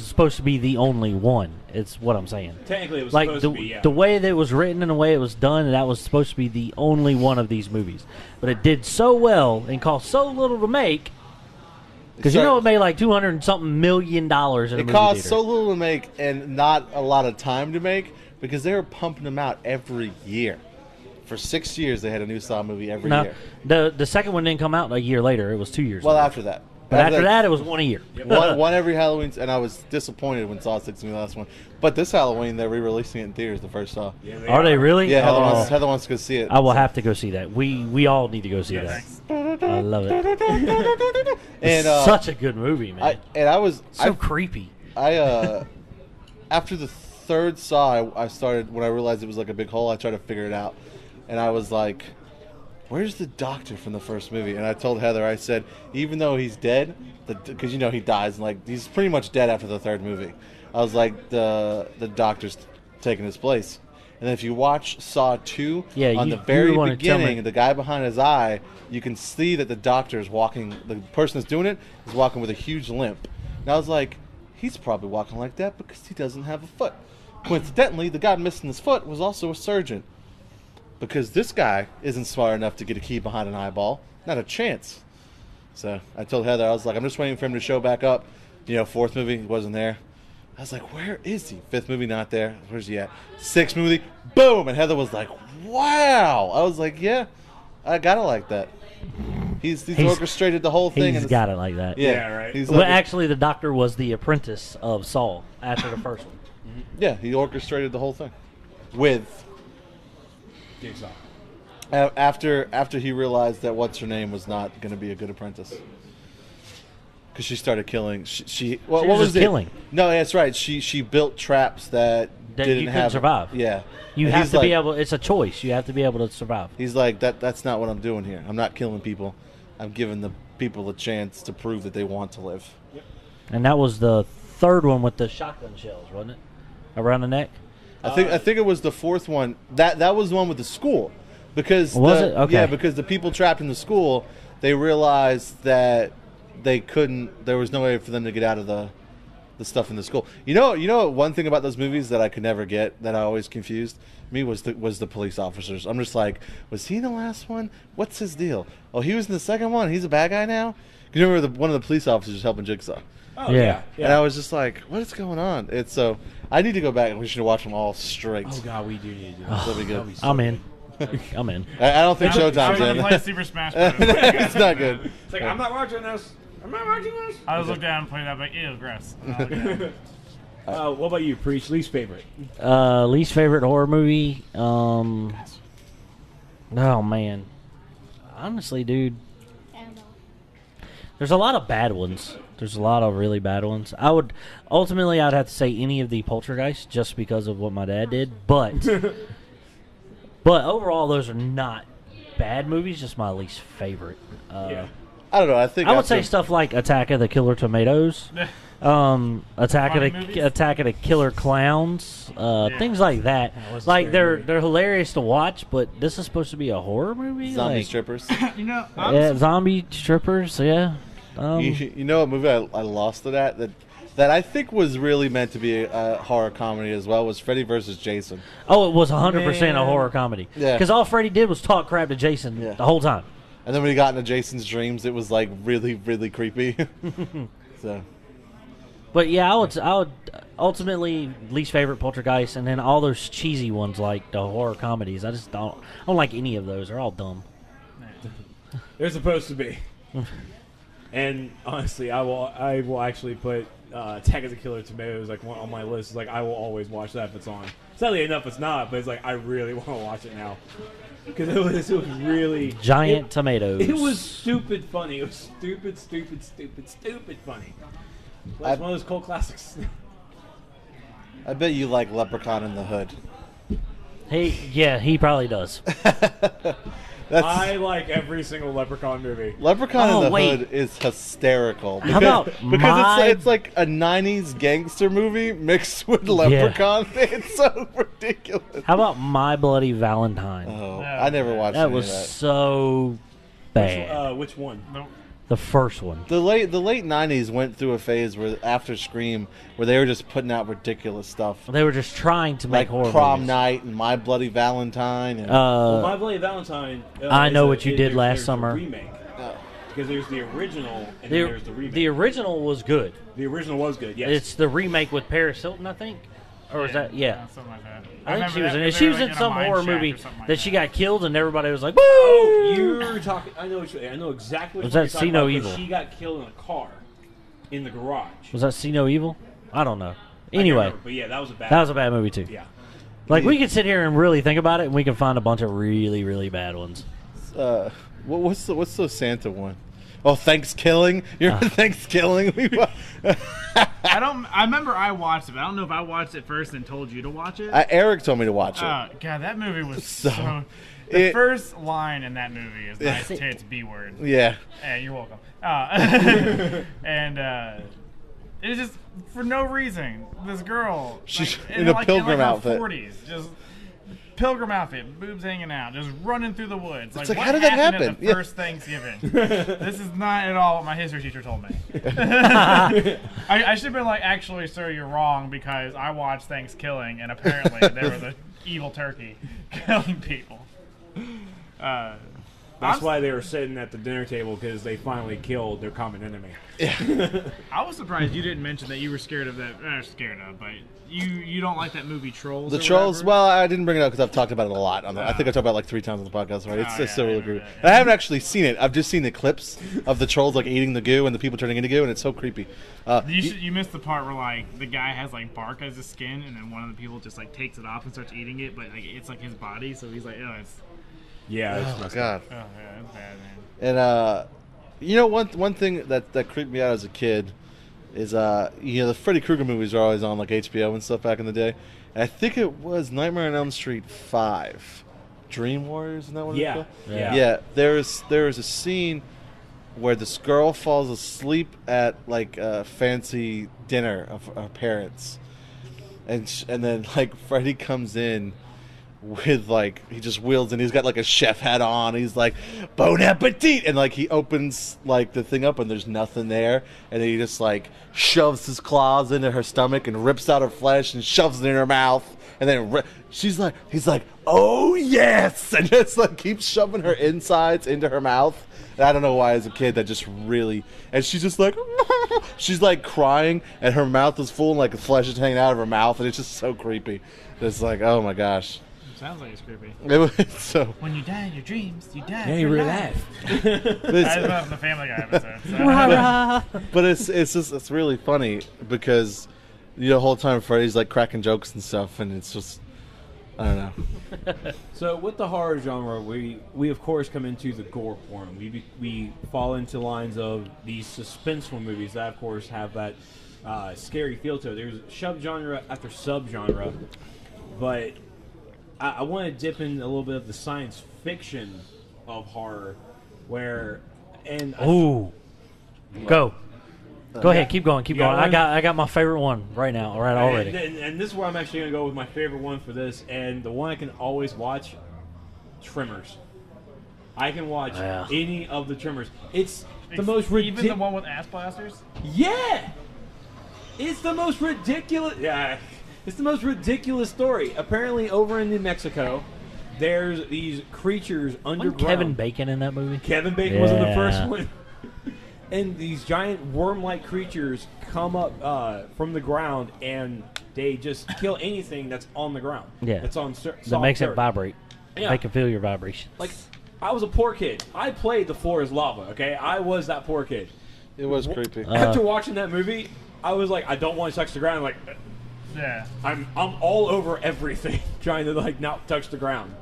supposed to be the only one. It's what I'm saying. Technically, it was Like supposed the, to be, yeah. the way that it was written and the way it was done, that was supposed to be the only one of these movies. But it did so well and cost so little to make, because it made like $200-something million in a it movie cost theater. so little to make and not a lot of time to make because they were pumping them out every year. For 6 years, they had a new Saw movie every No, year. the second one didn't come out a year later. It was 2 years. Well, later. after that. But after that, it was one a year. one every Halloween, and I was disappointed when Saw 6 was the last one. But this Halloween, they're re-releasing it in theaters, the first Saw. Yeah, Are they really? Yeah, Oh. Heather wants to go see it. I will have to go see that. We all need to go see Yeah, that. thanks. I love it. And Such a good movie, man. I was so creepy. after the third Saw, I started when I realized it was like a big hole. I tried to figure it out, and I was like, "Where's the doctor from the first movie?" And I told Heather, I said, even though he's dead, because he dies, and like he's pretty much dead after the third movie. I was like, the doctor's taking his place. And then if you watch Saw 2, Yeah, on you- the very you wanna tell me- beginning, the guy behind his eye, you can see that the doctor is walking, the person that's doing it is walking with a huge limp. And I was like, he's probably walking like that because he doesn't have a foot. Coincidentally, the guy missing his foot was also a surgeon. Because this guy isn't smart enough to get a key behind an eyeball. Not a chance. So I told Heather, I was like, I'm just waiting for him to show back up. Fourth movie, he wasn't there. I was like, where is he? Fifth movie, not there. Where's he at? Sixth movie, boom! And Heather was like, wow! I was like, yeah, I got it like that. He's orchestrated the whole thing. He's and got it like that. Yeah, right. He's Well, like, actually, the doctor was the apprentice of Saul after the first one. yeah, he orchestrated the whole thing. With Jigsaw. after he realized that what's her name was not going to be a good apprentice. Because she started killing. She what was was just it? killing. No, that's right. She built traps that That didn't you couldn't have survive. Yeah, You And have he's to be like- able. It's a choice. You have to be able to survive. He's like That's not what I'm doing here. I'm not killing people. I'm giving the people a chance to prove that they want to live. And that was the third one with the shotgun shells, wasn't it? Around the neck. I think it was the fourth one. That was the one with the school, because Was it? Okay. Yeah, because the people trapped in the school, they realized that they couldn't. There was no way for them to get out of the the stuff in the school. You know, one thing about those movies that I could never get, that I always confused me, was the police officers. I'm just like, was he in the last one? What's his deal? Oh, he was in the second one. He's a bad guy now. You remember one of the police officers helping Jigsaw? Oh yeah. And I was just like, what is going on? It's so I need to go back and we should watch them all straight. Oh god, we do need to do that. That'll be good. I'm in. I'm in. I don't think Showtime's I'm in. gonna play Super Smash Bros. It's not good. It's like I'm not watching this. I'm not watching this. I was looking down and playing that, but ew, gross. What about you, Preach? Least favorite? Least favorite horror movie? Oh, man. Honestly, dude, there's a lot of bad ones. There's a lot of really bad ones. I'd have to say any of the Poltergeists just because of what my dad did. But overall, those are not bad movies, just my least favorite. Yeah. I don't know. I would say stuff like Attack of the Killer Tomatoes. Attack of the Killer Clowns, things like that. Like they're hilarious to watch, but this is supposed to be a horror movie. Zombie strippers. Zombie strippers. Yeah. You know what movie I lost it at that I think was really meant to be a horror comedy as well was Freddy vs. Jason. Oh, it was 100% a horror comedy. Yeah. Because all Freddy did was talk crap to Jason the whole time. And then when he got into Jason's dreams, it was like really, really creepy. So. But yeah, I would ultimately least favorite Poltergeist, and then all those cheesy ones like the horror comedies. I don't like any of those. They're all dumb. They're supposed to be. And honestly, I will actually put Attack of the Killer Tomatoes like on my list. It's like I will always watch that if it's on. Sadly enough, it's not, but it's like I really want to watch it now because it was really giant tomatoes. It was stupid funny. It was stupid funny. That's one of those cult classics. I bet you like Leprechaun in the Hood. He probably does. I like every single Leprechaun movie. Leprechaun in the Hood is hysterical. Because it's like a 90s gangster movie mixed with Leprechaun. Yeah. It's so ridiculous. How about My Bloody Valentine? Oh, I never watched that. Was so bad. Which one? Nope. The first one. The late 90s went through a phase where after Scream, where they were just putting out ridiculous stuff. They were just trying to make horror Prom movies. Night and My Bloody Valentine. And My Bloody Valentine. I Know What You Did Last Summer. Remake. Because there's the original and then there's the remake. The original was good. The original was good. Yes. It's the remake with Paris Hilton, I think. Or is that something like that. I think she was in it. They She were was like in some a horror mine shack movie or something like that she that. got killed, and everybody was like, "Woo!" Oh, you're talking. I know exactly. What Was that you're talking See No about, Evil? She got killed in a car, in the garage. Was that See No Evil? I don't know. Anyway, but yeah, that was a bad. that was a bad movie too. Yeah. Like we could sit here and really think about it, and we can find a bunch of really, really bad ones. what's the Santa one? Oh, Thanksgiving. You remember Thanksgiving? I remember I watched it, but I don't know if I watched it first and told you to watch it. Eric told me to watch it. God, that movie was So, the first line in that movie is "nice tits, B word." Yeah. You're welcome. And it was just for no reason. This girl, she's like, in a pilgrim outfit. 40s, just pilgrim outfit, boobs hanging out, just running through the woods. It's like like, what how did that happened happen? At the first Thanksgiving. This is not at all what my history teacher told me. I should have been like, actually, sir, you're wrong because I watched Thanksgiving and apparently there was an evil turkey killing people. That's why they were sitting at the dinner table because they finally killed their common enemy. I was surprised you didn't mention that you were scared of that. Scared of, but you don't like that movie Trolls. The or Trolls. whatever? Well, I didn't bring it up because I've talked about it a lot. I think I talked about it like 3 times on the podcast already. It's still really creepy. Yeah. I haven't actually seen it. I've just seen the clips of the trolls like eating the goo and the people turning into goo, and it's so creepy. You missed the part where like the guy has like bark as his skin, and then one of the people just like takes it off and starts eating it, but like it's like his body, so he's like, oh, it's. Yeah. Oh my god. Oh yeah, it's bad, man. And you know, one thing that creeped me out as a kid is the Freddy Krueger movies are always on like HBO and stuff back in the day. And I think it was Nightmare on Elm Street 5, Dream Warriors, isn't that what it's called? Yeah. There's a scene where this girl falls asleep at like a fancy dinner of her parents, and then like Freddy comes in with like he just wields and he's got like a chef hat on. He's like bon appetit, and like he opens like the thing up and there's nothing there, and then he just like shoves his claws into her stomach and rips out her flesh and shoves it in her mouth, and then he's like, oh yes, and just like keeps shoving her insides into her mouth. And I don't know why as a kid that just really, and she's just like she's like crying and her mouth is full and like the flesh is hanging out of her mouth, and it's just so creepy. It's like, oh my gosh. Sounds like it's creepy. It was so. When you die in your dreams, you die. Yeah, you really laugh. That's one of the Family Guy episodes. So. But it's really funny because the whole time Freddy's like cracking jokes and stuff, and it's just I don't know. So with the horror genre, we of course come into the gore porn. We fall into lines of these suspenseful movies that of course have that scary feel to it. There's subgenre after subgenre, but I want to dip in a little bit of the science fiction of horror, where Go ahead, keep going. I got my favorite one right now, already. And this is where I'm actually going to go with my favorite one for this, and the one I can always watch, Tremors. I can watch any of the Tremors. It's the most ridiculous. Even the one with ass blasters? Yeah! It's the most ridiculous. Yeah. It's the most ridiculous story. Apparently, over in New Mexico, there's these creatures underground. Wasn't Kevin Bacon in that movie? Kevin Bacon was in the first one. And these giant worm-like creatures come up from the ground, and they just kill anything that's on the ground. Yeah. That's on that makes it vibrate. Yeah. They can feel your vibration. Like, I was a poor kid. I played The Floor is Lava, okay? I was that poor kid. It was creepy. After watching that movie, I was like, I don't want to touch the ground. Like, yeah, I'm all over everything, trying to like not touch the ground.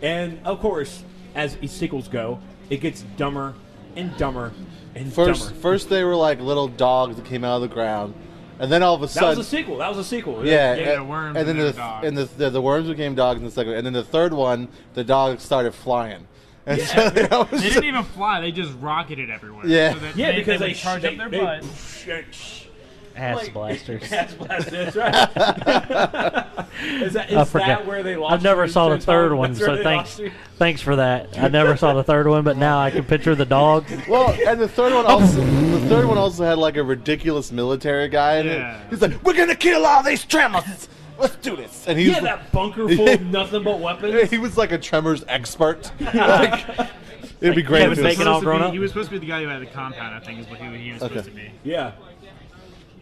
And of course, as sequels go, it gets dumber and dumber and dumber. First they were like little dogs that came out of the ground, and then all of a sudden that was a sequel. Yeah, the worms and then the worms became dogs in the second, and then the third one, the dogs started flying. And so they didn't even fly; they just rocketed everywhere. Yeah, so because they charge up their butt. Ass blasters. Ass blasters, that's right. is that where they lost? I never saw the third one, so thanks for that. I never saw the third one, but now I can picture the dog. Well, and the third one also had like a ridiculous military guy in it. He's like, "We're gonna kill all these Tremors. Let's do this." And he's that bunker full of nothing but weapons. He was like a Tremors expert. It'd be great. Kevin Bacon all grown up. He was supposed to be the guy who had the compound, I think, is what he was supposed to be. Yeah.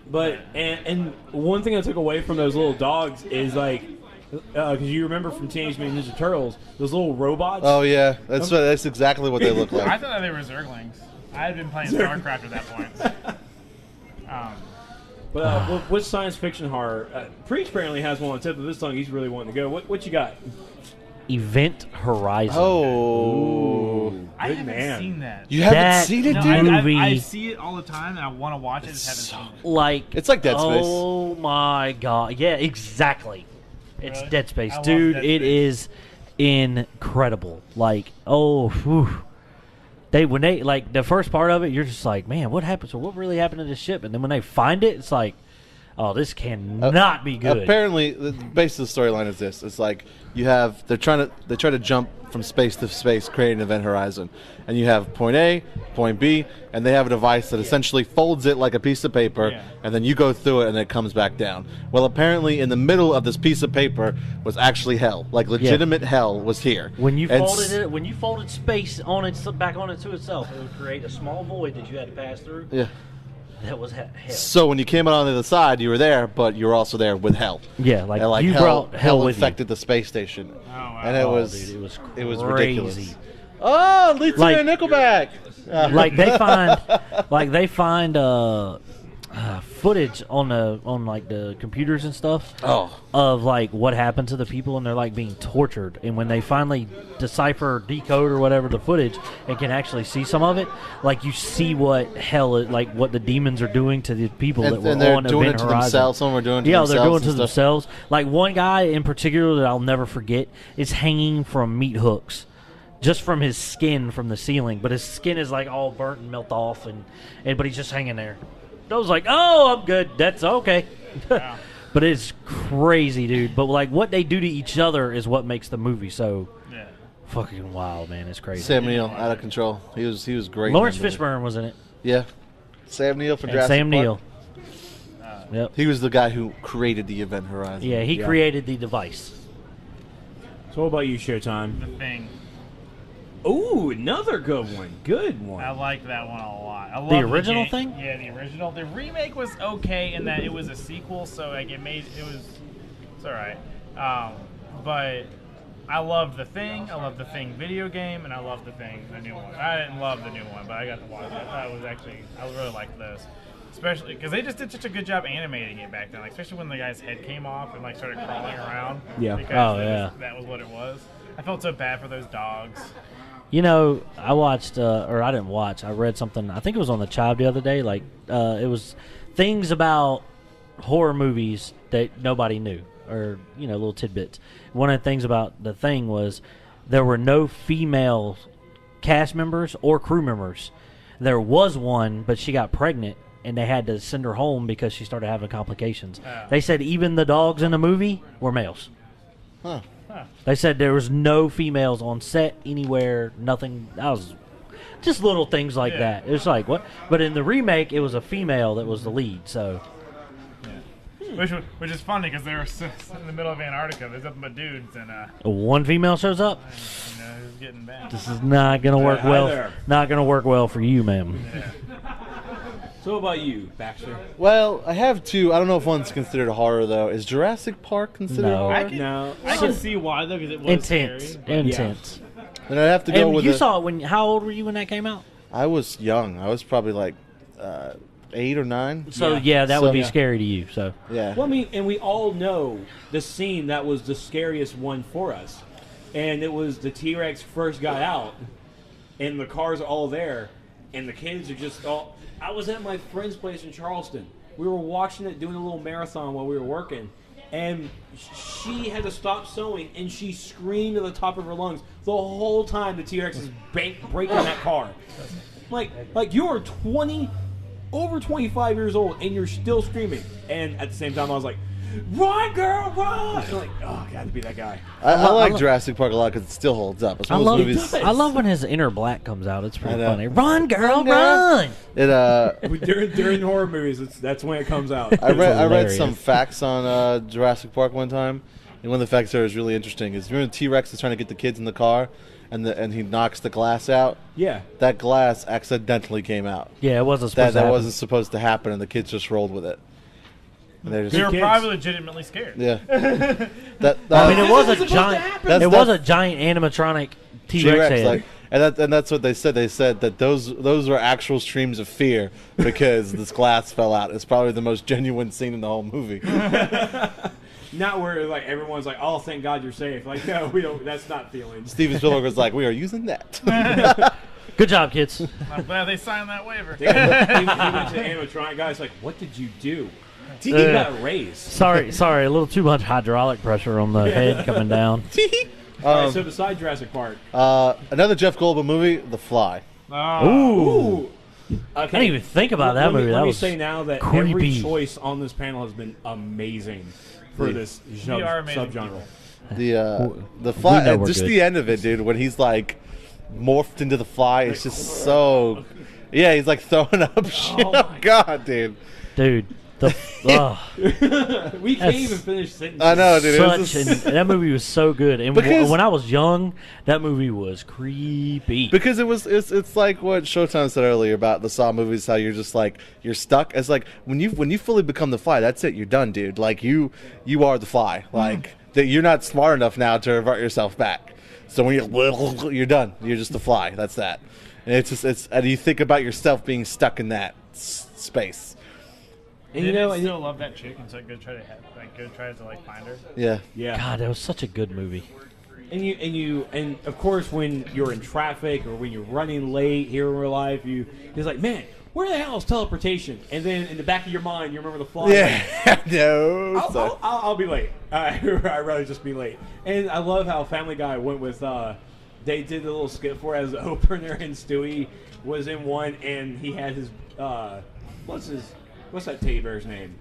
But and one thing I took away from those little dogs is like, because you remember from Teenage Mutant Ninja Turtles, those little robots. Oh yeah, that's exactly what they look like. I thought they were Zerglings. I had been playing StarCraft at that point. But with science fiction horror, Preach apparently has one on the tip of his tongue. He's really wanting to go. What you got? Event Horizon. Oh, I haven't seen that. You haven't seen it, dude? Movie, I see it all the time, and I want to watch it. Just haven't seen it. Like it's like Dead Space. Oh my god! Yeah, exactly. It's Really? Dead Space, I love dude. Dead It Space. is incredible. Like, when they like the first part of it, you're just like, man, what happened? So what really happened to this ship? And then when they find it, it's like, oh, this cannot be good. Apparently, the base of the storyline is this: it's like they try to jump from space to space, creating an event horizon, and you have point A, point B, and they have a device that essentially folds it like a piece of paper, and then you go through it, and it comes back down. Well, apparently, in the middle of this piece of paper was actually hell, like legitimate hell was here. When you folded space on it back on it to itself, it would create a small void that you had to pass through. Yeah. That was hell. So when you came out on the other side, you were there, but you were also there with hell. Yeah, like, and you brought hell with infected the space station. Oh, wow. And it was ridiculous. crazy. Oh, Lisa and Nickelback. they find footage on the computers and stuff of like what happened to the people, and they're like being tortured, and when they finally decipher, decode or whatever the footage and can actually see some of it, like you see what hell is, like what the demons are doing to the people that were they're on doing Event it to Horizon. themselves. Some are doing it to themselves. They're doing it to and stuff. themselves. Like one guy in particular that I'll never forget is hanging from meat hooks, just from his skin from the ceiling, but his skin is like all burnt and melt off, and but he's just hanging there. I was like, oh, I'm good. That's okay. Wow. But it's crazy, dude. But like what they do to each other is what makes the movie so fucking wild, man. It's crazy. Sam Neill, out of control. He was great. Lawrence Fishburne was in it. Yeah. Sam Neill from And Jurassic Sam Park. Neill. Yep. He was the guy who created the Event Horizon. Yeah, he created the device. So what about you, Showtime? The Thing. Ooh, another good one. Good one. I like that one a lot. I love The original Thing? Yeah, the original. The remake was okay in that it was a sequel, so like it's all right. But I loved The Thing. I loved The Thing video game, and I loved The Thing, the new one. I didn't love the new one, but I got to watch it. I thought it was I really liked those. Especially because they just did such a good job animating it back then, like, especially when the guy's head came off and like started crawling around. Yeah. Because that was what it was. I felt so bad for those dogs. You know, I watched, or I didn't watch. I read something. I think it was on the Chive the other day. Like, it was things about horror movies that nobody knew, or little tidbits. One of the things about The Thing was there were no female cast members or crew members. There was one, but she got pregnant, and they had to send her home because she started having complications. Oh. They said even the dogs in the movie were males. Huh. They said there was no females on set anywhere, nothing. That was just little things like that. It's like, what? But in the remake, it was a female that was the lead, so. Which is funny because they were in the middle of Antarctica. There's nothing but dudes, and One female shows up. who's getting bad. This is not going to work hi well. there. Not going to work well for you, ma'am. So what about you, Baxter? Well, I have two. I don't know if one's considered a horror though. Is Jurassic Park considered No. horror? No. I can see why though, because it was Intense. scary. Intense. Then I'd have to go And with you saw it when, how old were you when that came out? I was young. I was probably like 8 or 9. So, Yeah. that would be Yeah. scary to you, so. Yeah. Well, I mean, and we all know the scene that was the scariest one for us. And it was the T-Rex first got out, and the cars are all there, and the kids are just all... I was at my friend's place in Charleston. We were watching it, doing a little marathon while we were working, and she had to stop sewing, and she screamed at the top of her lungs the whole time the T-Rex is breaking that car. Like you are over 25 years old, and you're still screaming. And at the same time, I was like, run, girl, run! I'm like, oh, God, to be that guy. I like Jurassic Park a lot because it still holds up. It's one of those movies. I love when his inner black comes out. It's pretty I know. funny. Run, girl, Run, run! During horror movies, that's when it comes out. I read hilarious. some facts on Jurassic Park one time, and one of the facts there is really interesting. Is when T-Rex is trying to get the kids in the car, and he knocks the glass out. Yeah. That glass accidentally came out. Yeah, it wasn't supposed to That happen. wasn't supposed to happen, and the kids just rolled with it. And they're just, They were kids. probably legitimately scared. yeah. I mean, it was a supposed to giant. happen. It That's- was a giant animatronic T-Rex head. like, and that's what they said. They said that those were actual streams of fear because this glass fell out. It's probably the most genuine scene in the whole movie. Not where like everyone's like, oh, thank God you're safe. Like, no, we don't. That's not feelings. Steven Spielberg was like, "We are using that." Good job, kids. I'm glad they signed that waiver. He went to the animatronic guy. It's like, what did you do? He got raised. Sorry, a little too much hydraulic pressure on the head coming down. All right, so besides Jurassic Park, Another Jeff Goldblum movie, The Fly. Oh. Ooh. I didn't even think about that movie. Let That me was say now that creepy. every choice on this panel has been amazing for this We are amazing subgenre. The Fly, know we're just good. the end of it, dude. When he's like morphed into the Fly, it's just so. Yeah, he's like throwing up shit. Oh God, dude. Dude. We can't even finish sentences. I know, dude. It was Such just- that movie was so good, and Because- when I was young, that movie was creepy. Because it's like what Showtime said earlier about the Saw movies, how you're just like you're stuck. It's like when you fully become the Fly, that's it. You're done, dude. Like you are the Fly. Like that you're not smart enough now to revert yourself back. So when you're done, you're just the Fly. That's that. And and you think about yourself being stuck in that space. And Did you know, it still love that chick and so go try to find her. Yeah. yeah. God, that was such a good movie. And of course, when you're in traffic or when you're running late here in real life, you're like, man, where the hell is teleportation? And then in the back of your mind, you remember the Fly. Yeah. No. I'll be late. I'd rather just be late. And I love how Family Guy went with. They did the little skit for it as the opener, and Stewie was in one, and he had his what's that teddy bear's name?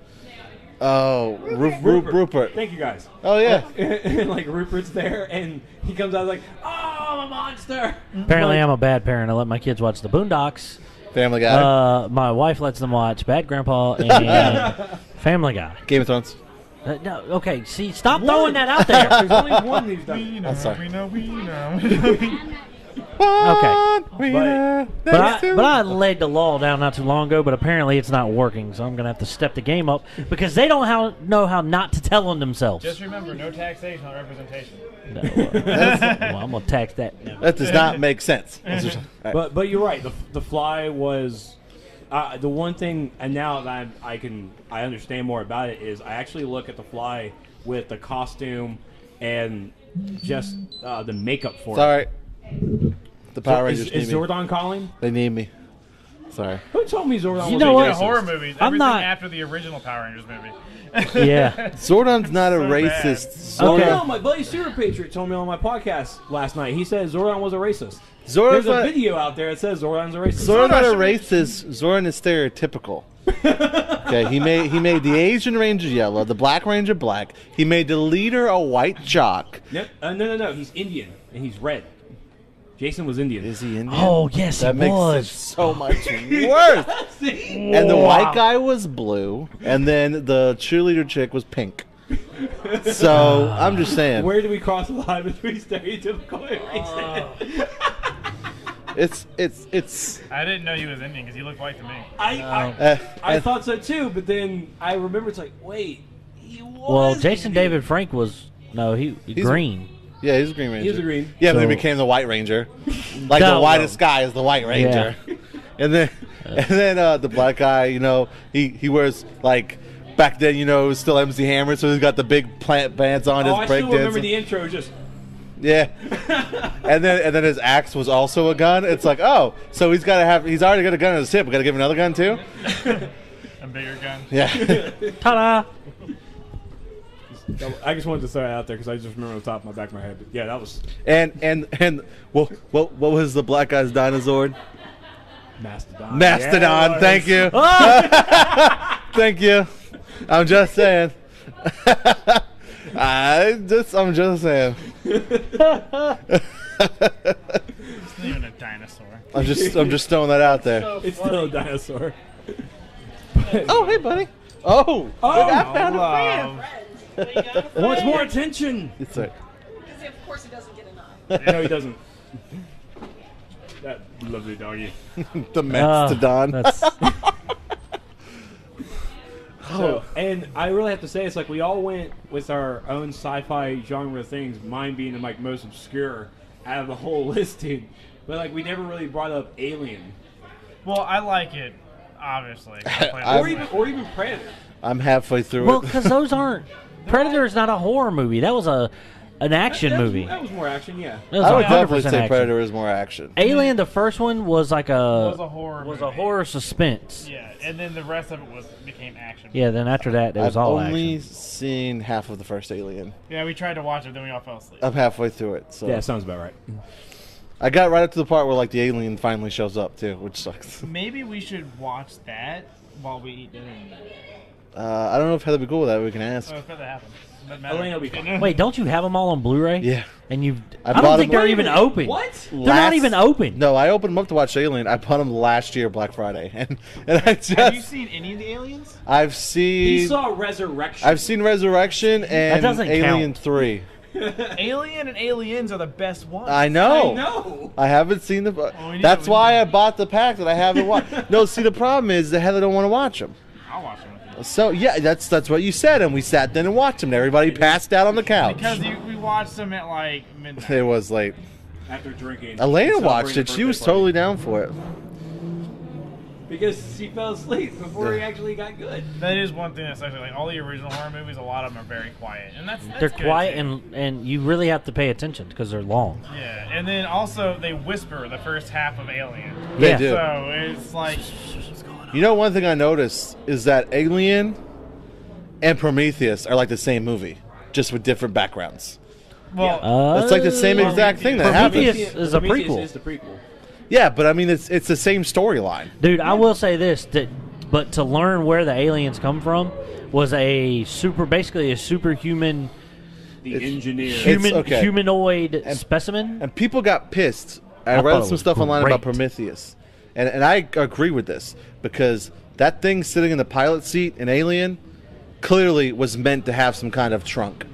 Oh, Rupert. Thank you guys. Oh yeah. And like Rupert's there, and he comes out like, "Oh, I'm a monster." Apparently, Like, I'm a bad parent. I let my kids watch The Boondocks. Family Guy. My wife lets them watch Bad Grandpa and Family Guy. Game of Thrones. No, okay, see, stop throwing that out there. There's only one of these done. We know, I'm sorry. we know, we know. Okay. But I laid the law down not too long ago, but apparently it's not working, so I'm going to have to step the game up because they don't know how not to tell on themselves. Just remember, no taxation, no representation. No, well, I'm going to tax that now. That does not make sense. Right. But you're right. The Fly was the one thing, and now that I understand more about it is I actually look at the Fly with the costume and just the makeup for it. Sorry. The Power Is Rangers need me. Zordon calling? They need me. Sorry. Who told me Zordon? You was know a what? racist? Horror movies. I'm Everything not- after the original Power Rangers movie. Yeah. Zordon's not a So racist. Oh, Okay. no, my buddy Super Patriot told me on my podcast last night. He said Zordon was a racist. Zordon's There's a not, video out there that says Zordon's a racist. Zordon's not a should we- racist. Zordon is stereotypical. Okay, he made the Asian Ranger yellow, the Black Ranger black. He made the leader a white jock. Yep. No. He's Indian and he's red. Jason was Indian. Is he Indian? Oh, yes, That he makes was. it so much worse. And the white guy was blue, and then the cheerleader chick was pink. So I'm just saying, Where do we cross the line between stereotypical and racist? it's. I didn't know he was Indian because he looked white to me. I thought so too, but then I remember it's like, wait, he was. Well, Jason Indian. David Frank was, he green. Yeah, he's a Green Ranger. He was a green. Yeah, but So- then he became the White Ranger. Like No, the whitest guy is the White Ranger. And then the black guy, he wears like back then, it was still MC Hammer, so he's got the big plant bands on Oh, his I still remember breakdancing. the intro. Just Yeah. and then his axe was also a gun. It's like, oh, so he's already got a gun in his hip. We got to give him another gun too. A bigger gun. Yeah. Ta-da! I just wanted to throw it out there because I just remember on the top of my back of my head. But yeah, that was and what was the black guy's dinosaur? Mastodon. Mastodon. Yeah, it was. Thank you. Thank you. I'm just saying. I'm just saying. It's not even a dinosaur. I'm just throwing that out there. It's still a dinosaur. Oh, hey, buddy. Oh, I found a fan. Love. Wants more attention. It's like, Because of course he doesn't get enough. No, he doesn't. That lovely doggy. the Mastodon. That's, So, and I really have to say, it's like we all went with our own sci-fi genre things, mine being the like most obscure out of the whole listing. But like we never really brought up Alien. Well, I like it, obviously. Or even Predator. I'm halfway through well, it. because those aren't. Predator is not a horror movie. That was an action movie. That was more action, yeah. That was I would 100% definitely say action. Predator is more action. Alien, the first one, was like was a horror was movie. a horror suspense. Yeah, and then the rest of it became action. Yeah, then after that, it was I've all only action. seen half of the first Alien. Yeah, we tried to watch it, then we all fell asleep. I'm halfway through it, so Yeah, sounds about right. I got right up to the part where like the alien finally shows up too, which sucks. Maybe we should watch that while we eat dinner. I don't know if Heather would be cool with that. We can ask. Oh, it's going to happen. Doesn't Elena matter. will be fine. Wait, don't you have them all on Blu-ray? Yeah. And I I bought don't think 'em- they're even open. What? They're not even open. No, I opened them up to watch Alien. I bought them last year, Black Friday, and I just Have you seen any of the aliens? I've He seen saw Resurrection. I've seen Resurrection and doesn't Alien count. 3. Alien and Aliens are the best ones. I know. I know. I haven't seen the. we need That's to- why I bought the pack that I haven't watched. No, see, the problem is that Heather don't want to watch them. I'll watch them with you. So yeah, that's what you said, and we sat then and watched them. Everybody passed out on the couch. Because we watched them at like midnight. It was late. After drinking. Elena and watched celebrating it. She birthday was party. totally down for it. Because she fell asleep before he Yeah. actually got good. That is one thing that's actually like all the original horror movies. A lot of them are very quiet, and that's They're good, quiet too. and you really have to pay attention because they're long. Yeah, and then also they whisper the first half of Alien. They Yeah. do. So it's like You know, one thing I noticed is that Alien and Prometheus are like the same movie, just with different backgrounds. well, It's like the same exact thing that Prometheus happens. is a Prometheus prequel. is the prequel. Yeah, but I mean, it's the same storyline. Dude, I will say this: that but to learn where the aliens come from was basically a superhuman The engineer. okay. humanoid specimen. And people got pissed. I I thought read it some was stuff online about great. Prometheus. And I agree with this because that thing sitting in the pilot seat in Alien clearly was meant to have some kind of trunk.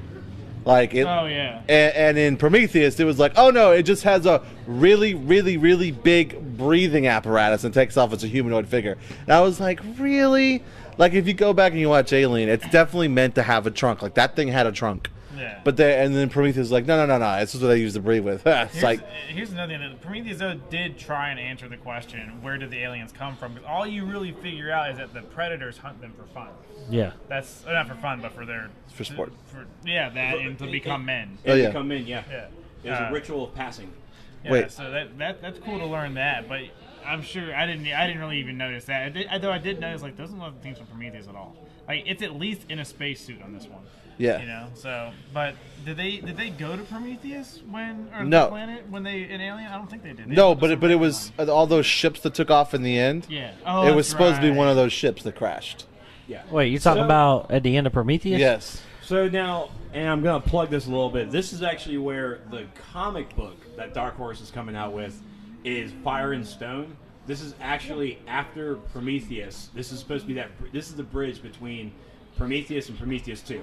Like it, Oh, yeah. And in Prometheus, it was like, oh no, it just has a really, really, really big breathing apparatus and takes off as a humanoid figure. And I was like, really? Like if you go back and you watch Alien, it's definitely meant to have a trunk. Like that thing had a trunk. Yeah. But and then Prometheus is like, no, this is what I used to breathe with. It's like, Here's another thing. Prometheus though did try and answer the question, where did the aliens come from? Because all you really figure out is that the predators hunt them for fun. Yeah. That's not for fun, but for their For sport. That and to become men. Oh, yeah. Become men, yeah. Yeah. There's a ritual of passing. Yeah, Wait. so that's cool to learn that, but I'm sure I didn't really even notice that. Though I did notice like those are not the things from Prometheus at all. Like it's at least in a spacesuit on this one. yeah. You know, so but did they go to Prometheus or No. the planet when they in Alien? I don't think they did. They No, went to but it some was random all those ships that took off in the end. one. Yeah. Oh, It was that's supposed to be right. one of those ships that crashed. Yeah. Wait, you talking So- about at the end of Prometheus? Yes. So now, and I'm going to plug this a little bit. This is actually where the comic book that Dark Horse is coming out with is Fire and Stone. This is actually after Prometheus. This is supposed to be this is the bridge between Prometheus and Prometheus 2.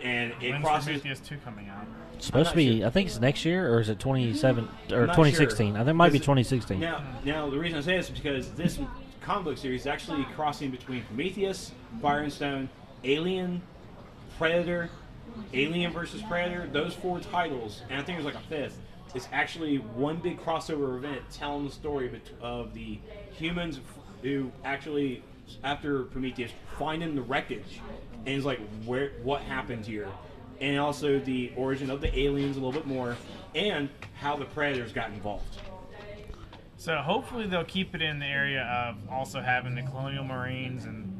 And it When's crosses. Prometheus 2 coming out? It's supposed I'm to not be. sure. I think it's next year, or is it 27 or I'm not 2016? sure. I think it might be Because 2016. Now, the reason I say this is because this comic book series is actually crossing between Prometheus, Fire and Stone, Alien, Predator, Alien versus Predator. Those 4 titles, and I think there's like a 5th. It's actually one big crossover event telling the story of the humans who actually, after Prometheus, finding the wreckage, and it's like what happened here, and also the origin of the aliens a little bit more, and how the Predators got involved. So hopefully they'll keep it in the area of also having the Colonial Marines and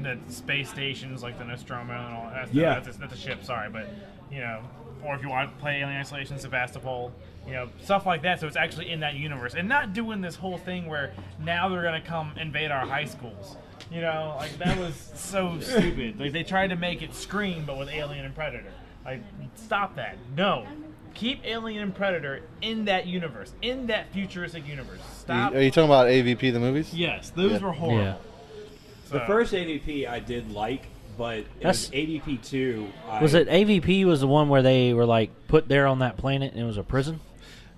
the space stations like the Nostromo and all that. Yeah. That's a ship, sorry, but you know, or if you want to play Alien Isolation, Sevastopol, you know, stuff like that. So it's actually in that universe and not doing this whole thing where now they're gonna come invade our high schools. You know, like that was so stupid. Like they tried to make it Scream, but with Alien and Predator. Like, stop that. No. Keep Alien and Predator in that universe, in that futuristic universe. Stop. Are you talking about AVP the movies? Yes, those Yeah. were horrible. Yeah. The first AVP I did like, but it was AVP 2. Was it AVP? Was the one where they were like put there on that planet and it was a prison?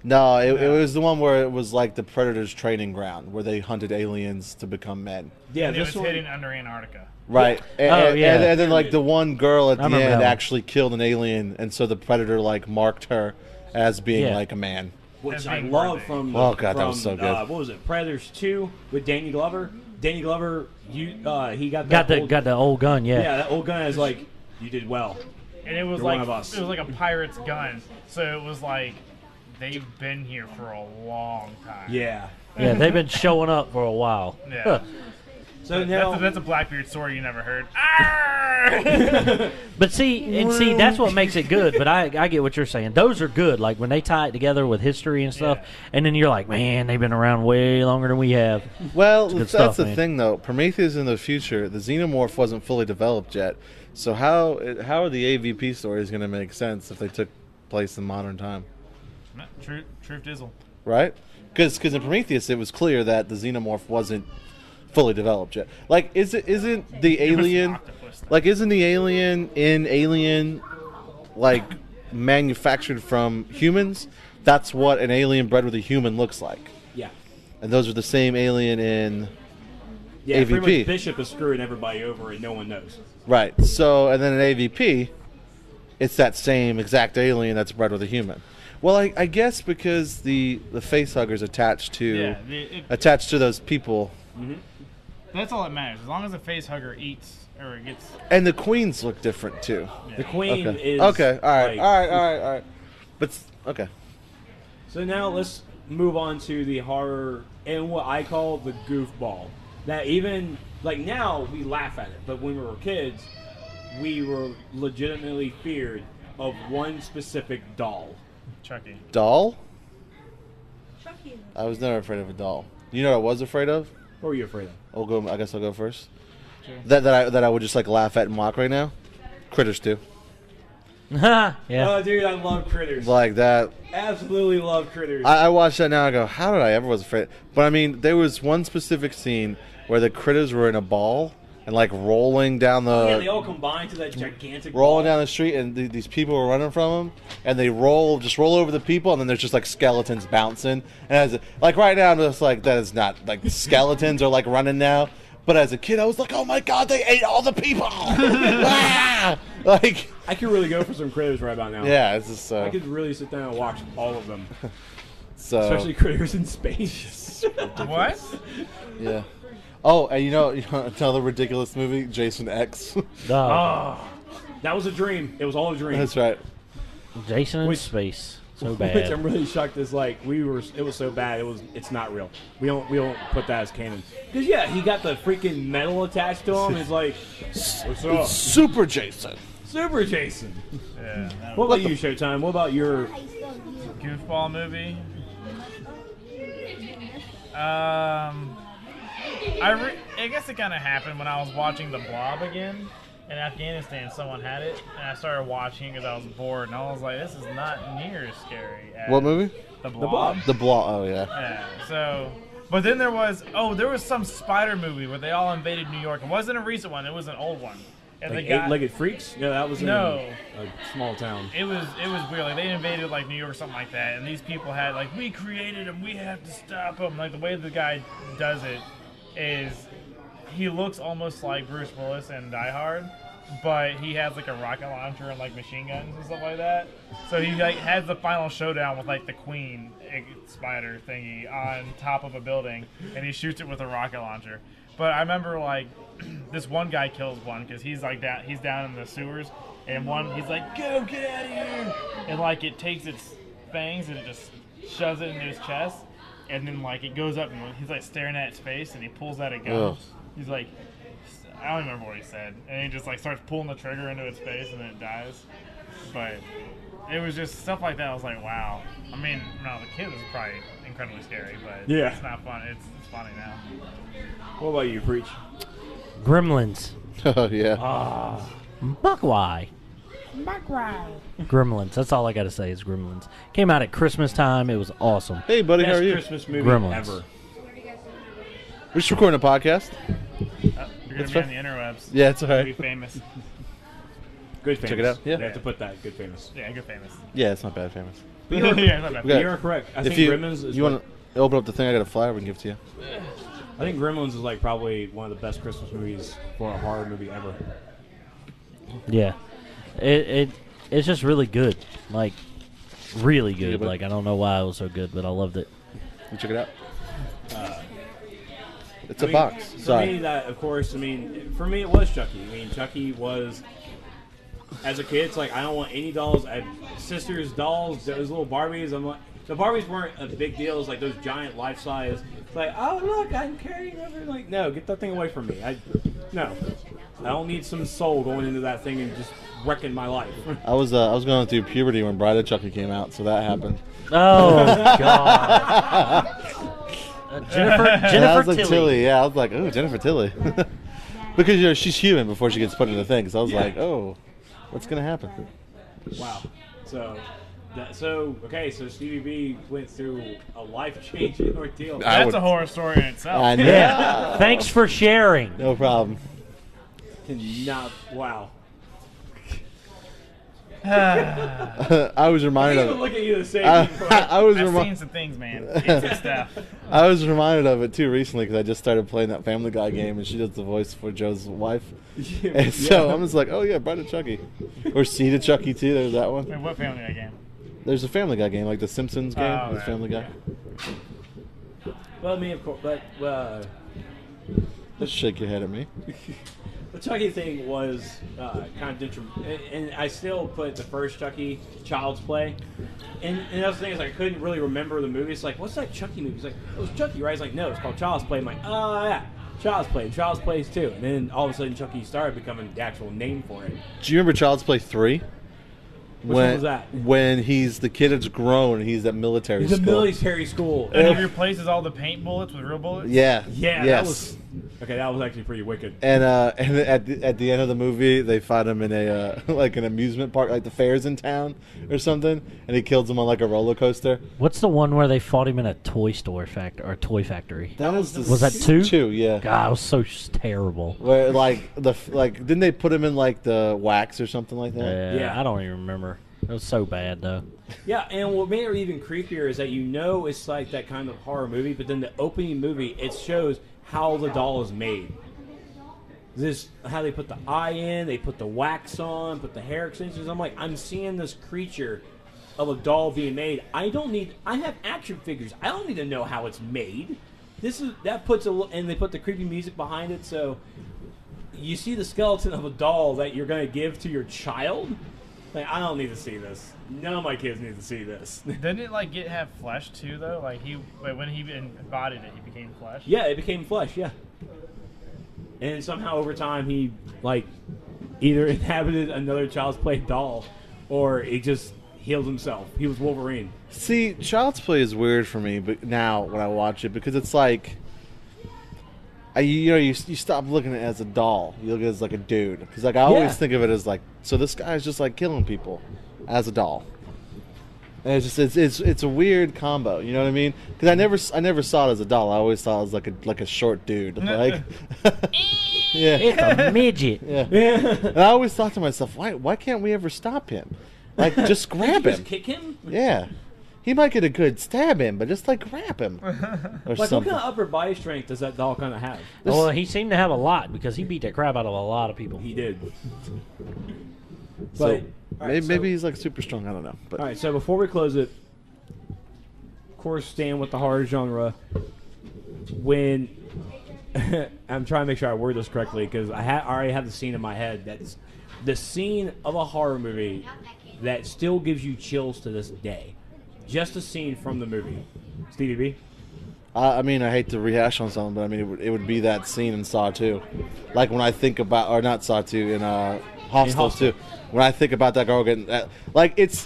No, it was the one where it was like the Predators' training ground, where they hunted aliens to become men. Yeah, And it this was one. hidden under Antarctica. Right. Oh, yeah. And then like the one girl at the remember end that one. actually killed an alien, and so the Predator like marked her as being Yeah. like a man. Which As I being love worthy. from. Oh, God, that was from, so good. What was it? Predators 2 with Danny Glover. Danny Glover, he got Got that the old gun. Yeah. yeah, that old gun is like, you did well. And it was You're like one of us. it was like a pirate's gun. So it was like they've been here for a long time. Yeah. Yeah, they've been showing up for a while. Yeah. So now, That's a Blackbeard story you never heard. Arr! But see, that's what makes it good. But I get what you're saying. Those are good. Like when they tie it together with history and stuff, Yeah. and then you're like, man, they've been around way longer than we have. Well, good that's stuff, the man. thing though. Prometheus in the future, the xenomorph wasn't fully developed yet. So how are the AVP stories going to make sense if they took place in modern time? Truth dizzle. Right? Because in Prometheus, it was clear that the xenomorph wasn't fully developed yet. Like, isn't the It was an alien, octopus, though. like, isn't the alien in Alien, like, manufactured from humans? That's what an alien bred with a human looks like. yeah. And those are the same alien in Yeah, AVP. pretty much Bishop is screwing everybody over and no one knows. Right. So, and then in AVP, it's that same exact alien that's bred with a human. Well, I guess because the face huggers attached to those people, That's all that matters. As long as the face hugger eats or gets. and the queens look different too. The Queen Okay. is. Okay. All right. like- All right. But okay. So now let's move on to the horror and what I call the goofball. That even, like now, we laugh at it, but when we were kids, we were legitimately feared of one specific doll. Chucky. Doll? Chucky. I was never afraid of a doll. You know what I was afraid of? What were you afraid of? I guess I'll go first. Sure. That I would just like laugh at and mock right now. Critters 2. yeah. Oh, dude, I love Critters. Like that. Absolutely love Critters. I watched that now. I go, how did I ever was afraid? But I mean, there was one specific scene where the critters were in a ball and like rolling down the. Yeah, they all combined to that gigantic. Rolling ball. down the street, and these people were running from them, and they roll over the people, and then there's just like skeletons bouncing. And as like right now, I'm just like, that is not like skeletons are like running now. But as a kid, I was like, oh my god, they ate all the people! Ah! Like, I could really go for some Critters right about now. yeah, it's just I could really sit down and watch all of them, so especially Critters in space. What? yeah. Oh, and you know another ridiculous movie, Jason X. Oh, that was a dream. It was all a dream. That's right. Jason in Which- space. So Which bad. I'm really shocked. Is like it was so bad. It's not real. We don't put that as canon. Because yeah, he got the freaking metal attached to him. It's like, what's up, Super Jason. Super Jason? Yeah. That What was about you, Showtime? What about your? a goofball movie. I guess it kind of happened when I was watching The Blob again. In Afghanistan, someone had it, and I started watching because I was bored, and I was like, this is not near as scary as What movie? The Blob. Blob. The Blob. Oh yeah. Yeah, so... But then there was some spider movie where they all invaded New York. It wasn't a recent one, it was an old one. And Like the guy... Eight-Legged Freaks? No, that was No. in a small town. It was weird. Like they invaded like New York or something like that, and these people had like, we created him, we have to stop him. Like the way the guy does it is he looks almost like Bruce Willis in Die Hard, but he has like a rocket launcher and like machine guns and stuff like that. So he like has the final showdown with like the Queen spider thingy on top of a building, and he shoots it with a rocket launcher. But I remember like this one guy kills one because he's down in the sewers, and he's like, go get out of here, and like it takes its fangs and it just shoves it into his chest, and then like it goes up and he's like staring at its face, and he pulls out a gun. Ugh. He's like, I don't remember what he said, and he just like starts pulling the trigger into its face, and then it dies. But it was just stuff like that. I was like, wow. I mean, no, the kid was probably incredibly scary, but Yeah. it's not fun. It's funny now. What about you, Preach? Gremlins. Oh yeah. Buckwai. Gremlins. That's all I got to say is Gremlins. Came out at Christmas time. It was awesome. Hey buddy, how Best are you? Christmas movie Gremlins. ever. We're just recording a podcast. You're gonna That's be on fine. the interwebs. Yeah, it's Be alright. famous. Good famous. Check it out. Yeah. They have to put that. Good famous. Yeah, good famous. Yeah, it's not bad, famous. Yeah, it's not bad. Okay. You're correct. I If think you Gremlins is want to open up the thing, I got a flyer we can give to you. I think Gremlins is like probably one of the best Christmas movies for a horror movie ever. Yeah. It's just really good. Like, really good. Yeah, but- Like, I don't know why it was so good, but I loved it. You check it out. It's I a mean, box. For Sorry. me, that of course. I mean, for me, it was Chucky. I mean, Chucky was. As a kid, it's like I don't want any dolls. I had sisters' dolls, those little Barbies. I'm like, the Barbies weren't a big deal. It was like those giant life size. It's like, oh look, I'm carrying over. Like, no, get that thing away from me. No, I don't need some soul going into that thing and just wrecking my life. I was going through puberty when Bride of Chucky came out, so that happened. Oh, God. Jennifer And I was like Tilly. Yeah, I was like, oh, Jennifer Tilly, because she's human before she gets put in the thing. So I was like, oh, what's gonna happen? Wow. So Stevie B went through a life-changing ordeal. I That's would- a horror story in itself. I know. Yeah. Thanks for sharing. No problem. Not wow. I was I reminded didn't even of look at you the same. I was I've remi- seen some things, man. It's some stuff. I was reminded of it too recently because I just started playing that Family Guy game and she does the voice for Joe's wife. And so I'm just like, oh yeah, Bride of Chucky, or Seed of Chucky too. There's that one. Wait, what family that game? There's a Family Guy game like the Simpsons game. Oh, There's right. Family Guy. Well, I mean, of course, but Just shake your head at me. the Chucky thing was kind of detrimental, and I still put the first Chucky Child's Play. And that's the thing is, I couldn't really remember the movie. It's like, what's that Chucky movie? It's like, it was Chucky, right? It's like, no, it's called Child's Play. I'm like, oh yeah, Child's Play. And Child's Play is too. And then all of a sudden, Chucky started becoming the actual name for it. Do you remember Child's Play 3? Which one was that? When he's the kid that's grown, he's at military He's school. a military school. And he replaces all the paint bullets with real bullets. Yeah. Yeah, Yes. that was actually pretty wicked. And at the end of the movie, they find him in a like an amusement park, like the fairs in town or something, and he kills him on like a roller coaster. What's the one where they fought him in a toy factory? That was that 2? 2, yeah. God, it was so terrible. Where like didn't they put him in like the wax or something like that? Yeah. I don't even remember. It was so bad though. Yeah, and what made it even creepier is that it's like that kind of horror movie, but then the opening movie, it shows how the doll is made. How they put the eye in, they put the wax on, put the hair extensions. I'm like, I'm seeing this creature of a doll being made. I have action figures. I don't need to know how it's made. And they put the creepy music behind it, so you see the skeleton of a doll that you're going to give to your child. Like, I don't need to see this. None of my kids need to see this. Didn't it like have flesh too though? Like when he embodied it, he became flesh. Yeah, it became flesh. Yeah, and somehow over time he like either inhabited another Child's Play doll, or he just healed himself. He was Wolverine. See, Child's Play is weird for me, but now when I watch it, because it's like, you stop looking at it as a doll. You look at it as like a dude. Because like I always think of it as like, so this guy's just like killing people as a doll. And it's a weird combo. You know what I mean? Because I never saw it as a doll. I always thought it was like a short dude. Like, yeah, It's a midget. yeah. And I always thought to myself, why can't we ever stop him? Like, just grab him. Just kick him. Yeah. He might get a good stab in, but just like grab him or Like, something. what kind of upper body strength does that doll kind of have? Well, he seemed to have a lot because he beat the crap out of a lot of people. He did. So But, all right, maybe he's like super strong. I don't know. But All right, so before we close it, of course, staying with the horror genre, when I'm trying to make sure I word this correctly because I already have the scene in my head. That's the scene of a horror movie that still gives you chills to this day. Just a scene from the movie. Stevie B? I mean, I hate to rehash on something, but I mean, it would be that scene in Saw 2. Like when I think about, or not Saw 2, in Hostel 2. When I think about that girl getting that, like it's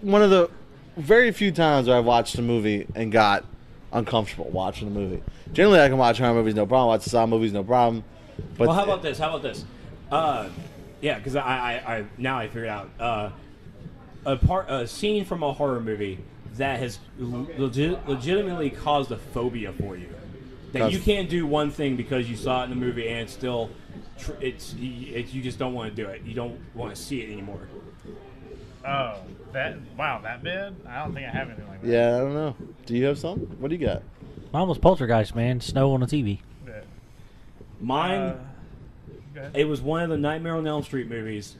one of the very few times where I've watched a movie and got uncomfortable watching a movie. Generally, I can watch horror movies no problem. Watch Saw movies no problem. But Well, how about this? Yeah, because I now I figured out a scene from a horror movie that has legitimately caused a phobia for you. That you can't do one thing because you saw it in the movie and it's still, you just don't want to do it. You don't want to see it anymore. Oh, that bad? I don't think I have anything like that. Yeah, I don't know. Do you have some? What do you got? Mine was Poltergeist, man. Snow on the TV. Yeah. Mine, Go ahead. it was one of the Nightmare on Elm Street movies.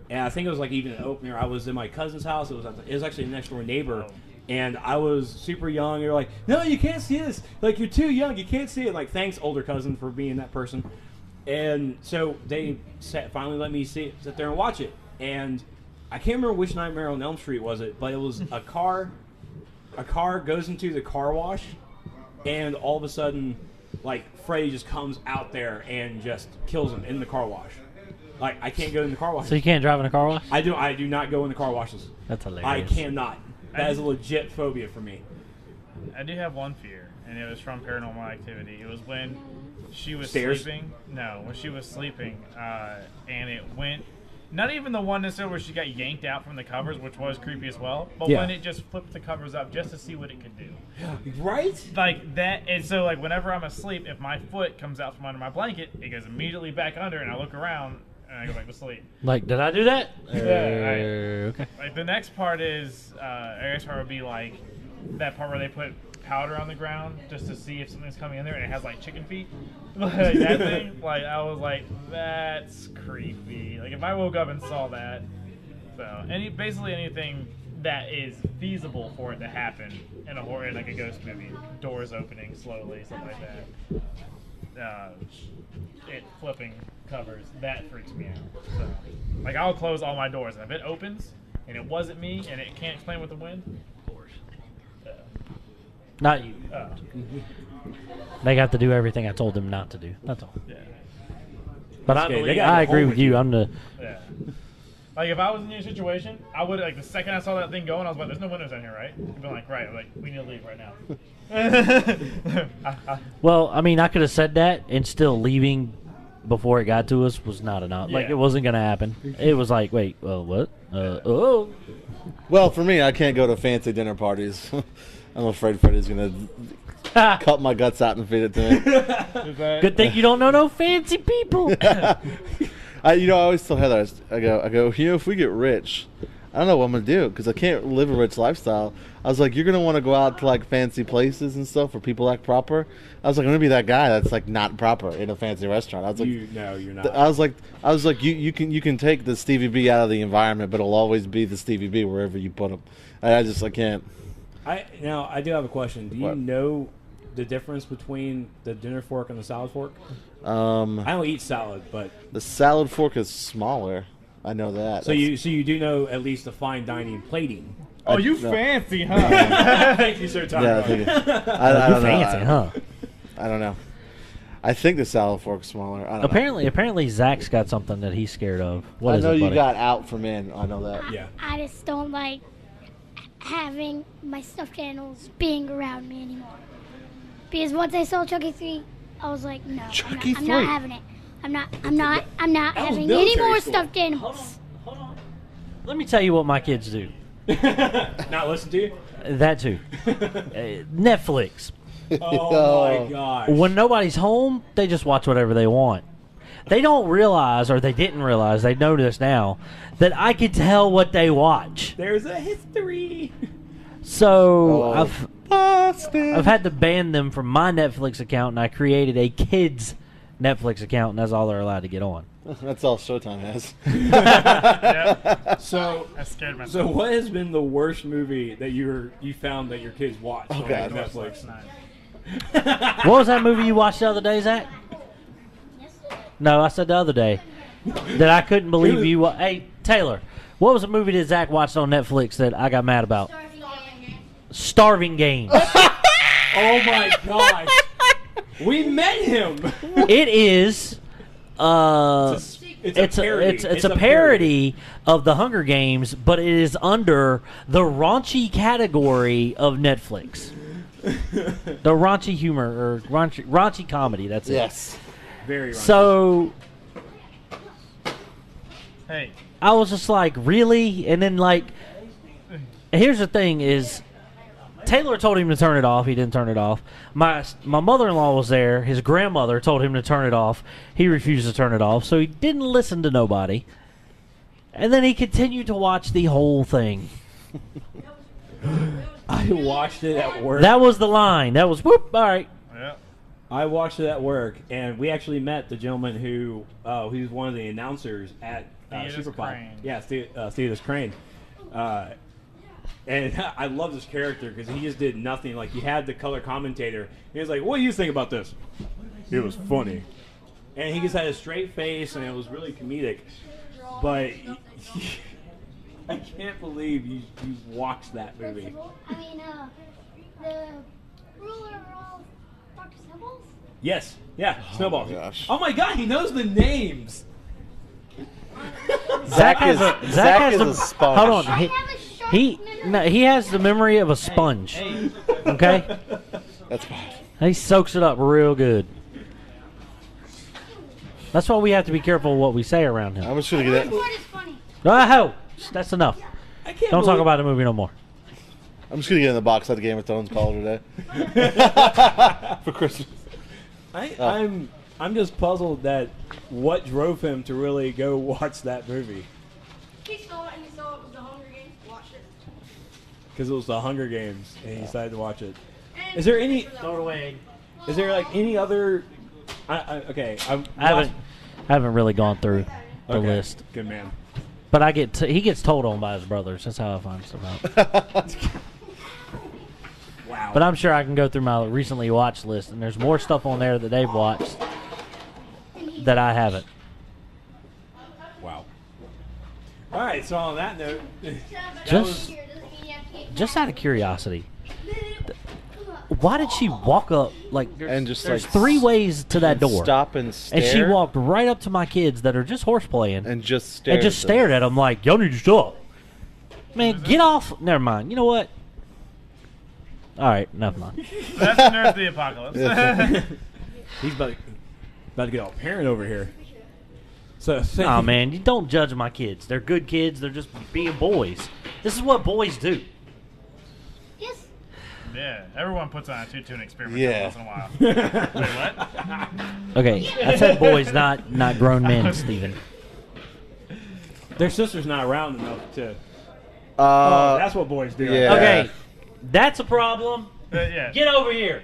And I think it was like even an opener. I was in my cousin's house. It was actually a next door neighbor. And I was super young. They were like, no, you can't see this. Like, you're too young. You can't see it. Like, thanks, older cousin, for being that person. And so they finally let me sit there and watch it. And I can't remember which Nightmare on Elm Street was it, but it was a car goes into the car wash, and all of a sudden, like, Freddy just comes out there and just kills him in the car wash. Like, I can't go in the car wash. So you can't drive in a car wash? I do not go in the car washes. That's hilarious. I cannot. That is a legit phobia for me. I do have one fear, and it was from Paranormal Activity. It was when she was Stairs? sleeping. No, when she was sleeping, and it went. Not even the one necessarily where she got yanked out from the covers, which was creepy as well, but Yeah. when it just flipped the covers up just to see what it could do. Right? Like that, and so like whenever I'm asleep, if my foot comes out from under my blanket, it goes immediately back under, and I look around and I go back to sleep. Like, did I do that? Yeah, okay. Like the next part is, I guess it would be like that part where they put powder on the ground just to see if something's coming in there, and it has like chicken feet. Like that thing. Like I was like, that's creepy. Like if I woke up and saw that, so basically anything that is feasible for it to happen in a horror, like a ghost movie, doors opening slowly, something like that. It flipping covers, that freaks me out. So, like I'll close all my doors, and if it opens and it wasn't me and it can't explain with the wind, Not you. They got to do everything I told them not to do. That's all. yeah, But Okay, I they gotta I go agree home with with you. you. I'm the. yeah. Like, if I was in your situation, I would, like, the second I saw that thing going, I was like, there's no windows in here, right? You'd be like, right, like, we need to leave right now. Well, I mean, I could have said that, and still leaving before it got to us was not enough. Like, Yeah. it wasn't going to happen. It was like, wait, what? Oh. Well, for me, I can't go to fancy dinner parties. I'm afraid Freddie's gonna cut my guts out and feed it to me. Good thing you don't know no fancy people. I always tell Heather, I go, if we get rich, I don't know what I'm gonna do because I can't live a rich lifestyle. I was like, you're gonna want to go out to like fancy places and stuff where people act proper. I was like, I'm gonna be that guy that's like not proper in a fancy restaurant. I was like, No, you're not. I was like, you can take the Stevie B out of the environment, but it'll always be the Stevie B wherever you put him. I can't. I do have a question. Do you What? know the difference between the dinner fork and the salad fork? I don't eat salad, but The salad fork is smaller. I know that. so you do know at least the fine dining plating. Oh, you no. fancy, huh? Thank you, sir. Tom. Yeah, I think I don't Fancy, know. huh? I don't know. I think the salad fork's smaller. I don't know. Apparently, Zach's got something that he's scared of. What I is know it, you buddy? got out from in. I know that. Yeah. I just don't like having my stuffed animals being around me anymore. Because once I saw Chucky 3, I was like, no, Chucky I'm not 3? having it. I'm not was having any military more school. stuffed animals. Hold on. Let me tell you what my kids do. Not listen to you? That too. Netflix. Oh my gosh. When nobody's home, they just watch whatever they want. They don't realize, or they didn't realize, they know this now, that I can tell what they watch. There's a history. So Oh. I've had to ban them from my Netflix account, and I created a kids Netflix account, and that's all they're allowed to get on. That's all Showtime has. Yeah, So I scared myself. so what has been the worst movie that you found that your kids watched on God. Netflix? What was that movie you watched the other day, Zach? No, I said the other day that I couldn't believe you. Hey, Taylor, what was a movie that Zach watched on Netflix that I got mad about? Starving Games. Oh my gosh. We met him. It is. It's a parody. It's a parody of the Hunger Games, but it is under the raunchy category of Netflix. The raunchy humor or raunchy comedy. That's it. Yes. Very raunchy. So Hey, I was just like, really? And then like, here's the thing: is Taylor told him to turn it off. He didn't turn it off. My mother-in-law was there. His grandmother told him to turn it off. He refused to turn it off, so he didn't listen to nobody. And then he continued to watch the whole thing. I watched it at work. That was the line. That was whoop. All right. yeah. I watched it at work, and we actually met the gentleman who he was one of the announcers at Theodis Super Pop. Crane. Yeah, Theodis Crane. And I love this character because he just did nothing. Like, he had the color commentator. He was like, "What do you think about this?" It was funny. And he just had a straight face, and it was really comedic. But I can't believe you watched that movie. I mean, the ruler of all Dr. Snowballs? Yes. Yeah, Snowballs. gosh. Oh my god, he knows the names. Zach has is the a sponge. Hold on. I have a sharp He has the memory of a sponge. Okay? That's bad. He soaks it up real good. That's why we have to be careful what we say around him. I'm just gonna get That it. part is funny. Oh, that's enough. I can't Don't talk believe- about the movie no more. I'm just gonna get in the box at the Game of Thrones call today for Christmas. I'm just puzzled that what drove him to really go watch that movie. He saw it and he saw it was the Hunger Games. Watched it. Because it was the Hunger Games, and he decided to watch it. Is there any? Throw it away. Is there like any other? Okay, I haven't really gone through the list, Good man. but he gets told on by his brothers. That's how I find stuff out. Wow. But I'm sure I can go through my recently watched list, and there's more stuff on there that they've watched that I haven't. Wow. All right. So on that note, Just out of curiosity, Why did she walk up like? And just, there's like, 3 ways to that door. Stop and stare. And she walked right up to my kids that are just horse playing and just stared. and just stared at them like, y'all need to stop. Man, get off. Never mind. You know what? All right, never mind. That's the Nerds of the Apocalypse. He's about to get all parent over here. So, Oh man, you don't judge my kids. They're good kids. They're just being boys. This is what boys do. Yes. Yeah, everyone puts on a tutu and experiment Yeah. once in a while. Wait, what? Okay, I said boys, not grown men, Steven. their sister's not around enough to. Oh, that's what boys do. yeah. Okay, that's a problem. Yeah. Get over here.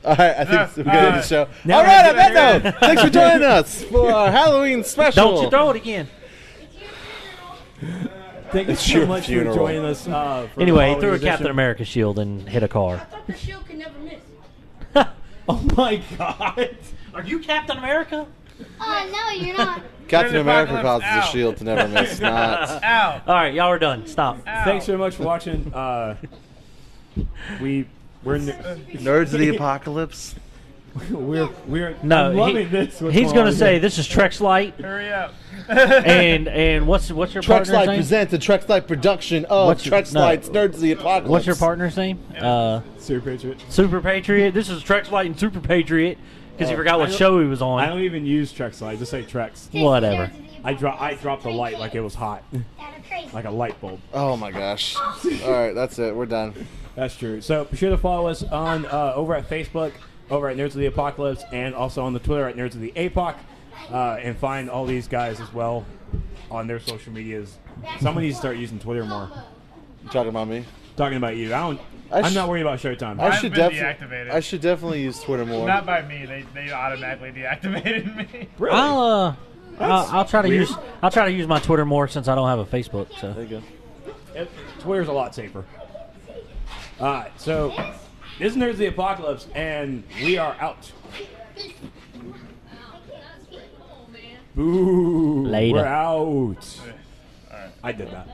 All right, I think we're going to the show. now All right, we're on that note, thanks for joining us for our Halloween special. Don't you throw it again. Thank you It's so your much funeral. for joining us. For Anyway, he the threw a Halloween Captain edition. America shield and hit a car. I thought the shield could never miss. Oh my God! Are you Captain America? Oh, no, you're not. Captain Nerds America Apocalypse causes a out. shield to never miss. Not. Ow. All right, y'all are done. Stop. Ow. Thanks so much for watching. We're Nerds of the Apocalypse. we're No, I'm loving this. What's he's going gonna on say here. this is Trex Light, Hurry up. and what's your Trex partner's Light name? presents a Trex Light production of What's your- Trex no. Light's Nerds of the Apocalypse. What's your partner's name? Super Patriot. Super Patriot. This is Trex Light and Super Patriot because he forgot I what don't- show he was I on. don't even use Trex light. Just say Trex. Whatever. I dropped the light like it was hot, like a light bulb. Oh my gosh. All right, that's it. We're done. That's true. So be sure to follow us on over at Facebook, over at Nerds of the Apocalypse, and also on the Twitter at Nerds of the APOC, and find all these guys as well on their social medias. Someone needs to start using Twitter more. You talking about me? Talking about you, I'm sh- not worried about Showtime. I I've should been definitely. deactivated. I should definitely use Twitter more. Not by me. They automatically deactivated me. Really? I'll try to use my Twitter more since I don't have a Facebook. So There you go. Twitter's a lot safer. Alright, so this is Nerds of the Apocalypse, and we are out. Boo! Later. We're out. I did that.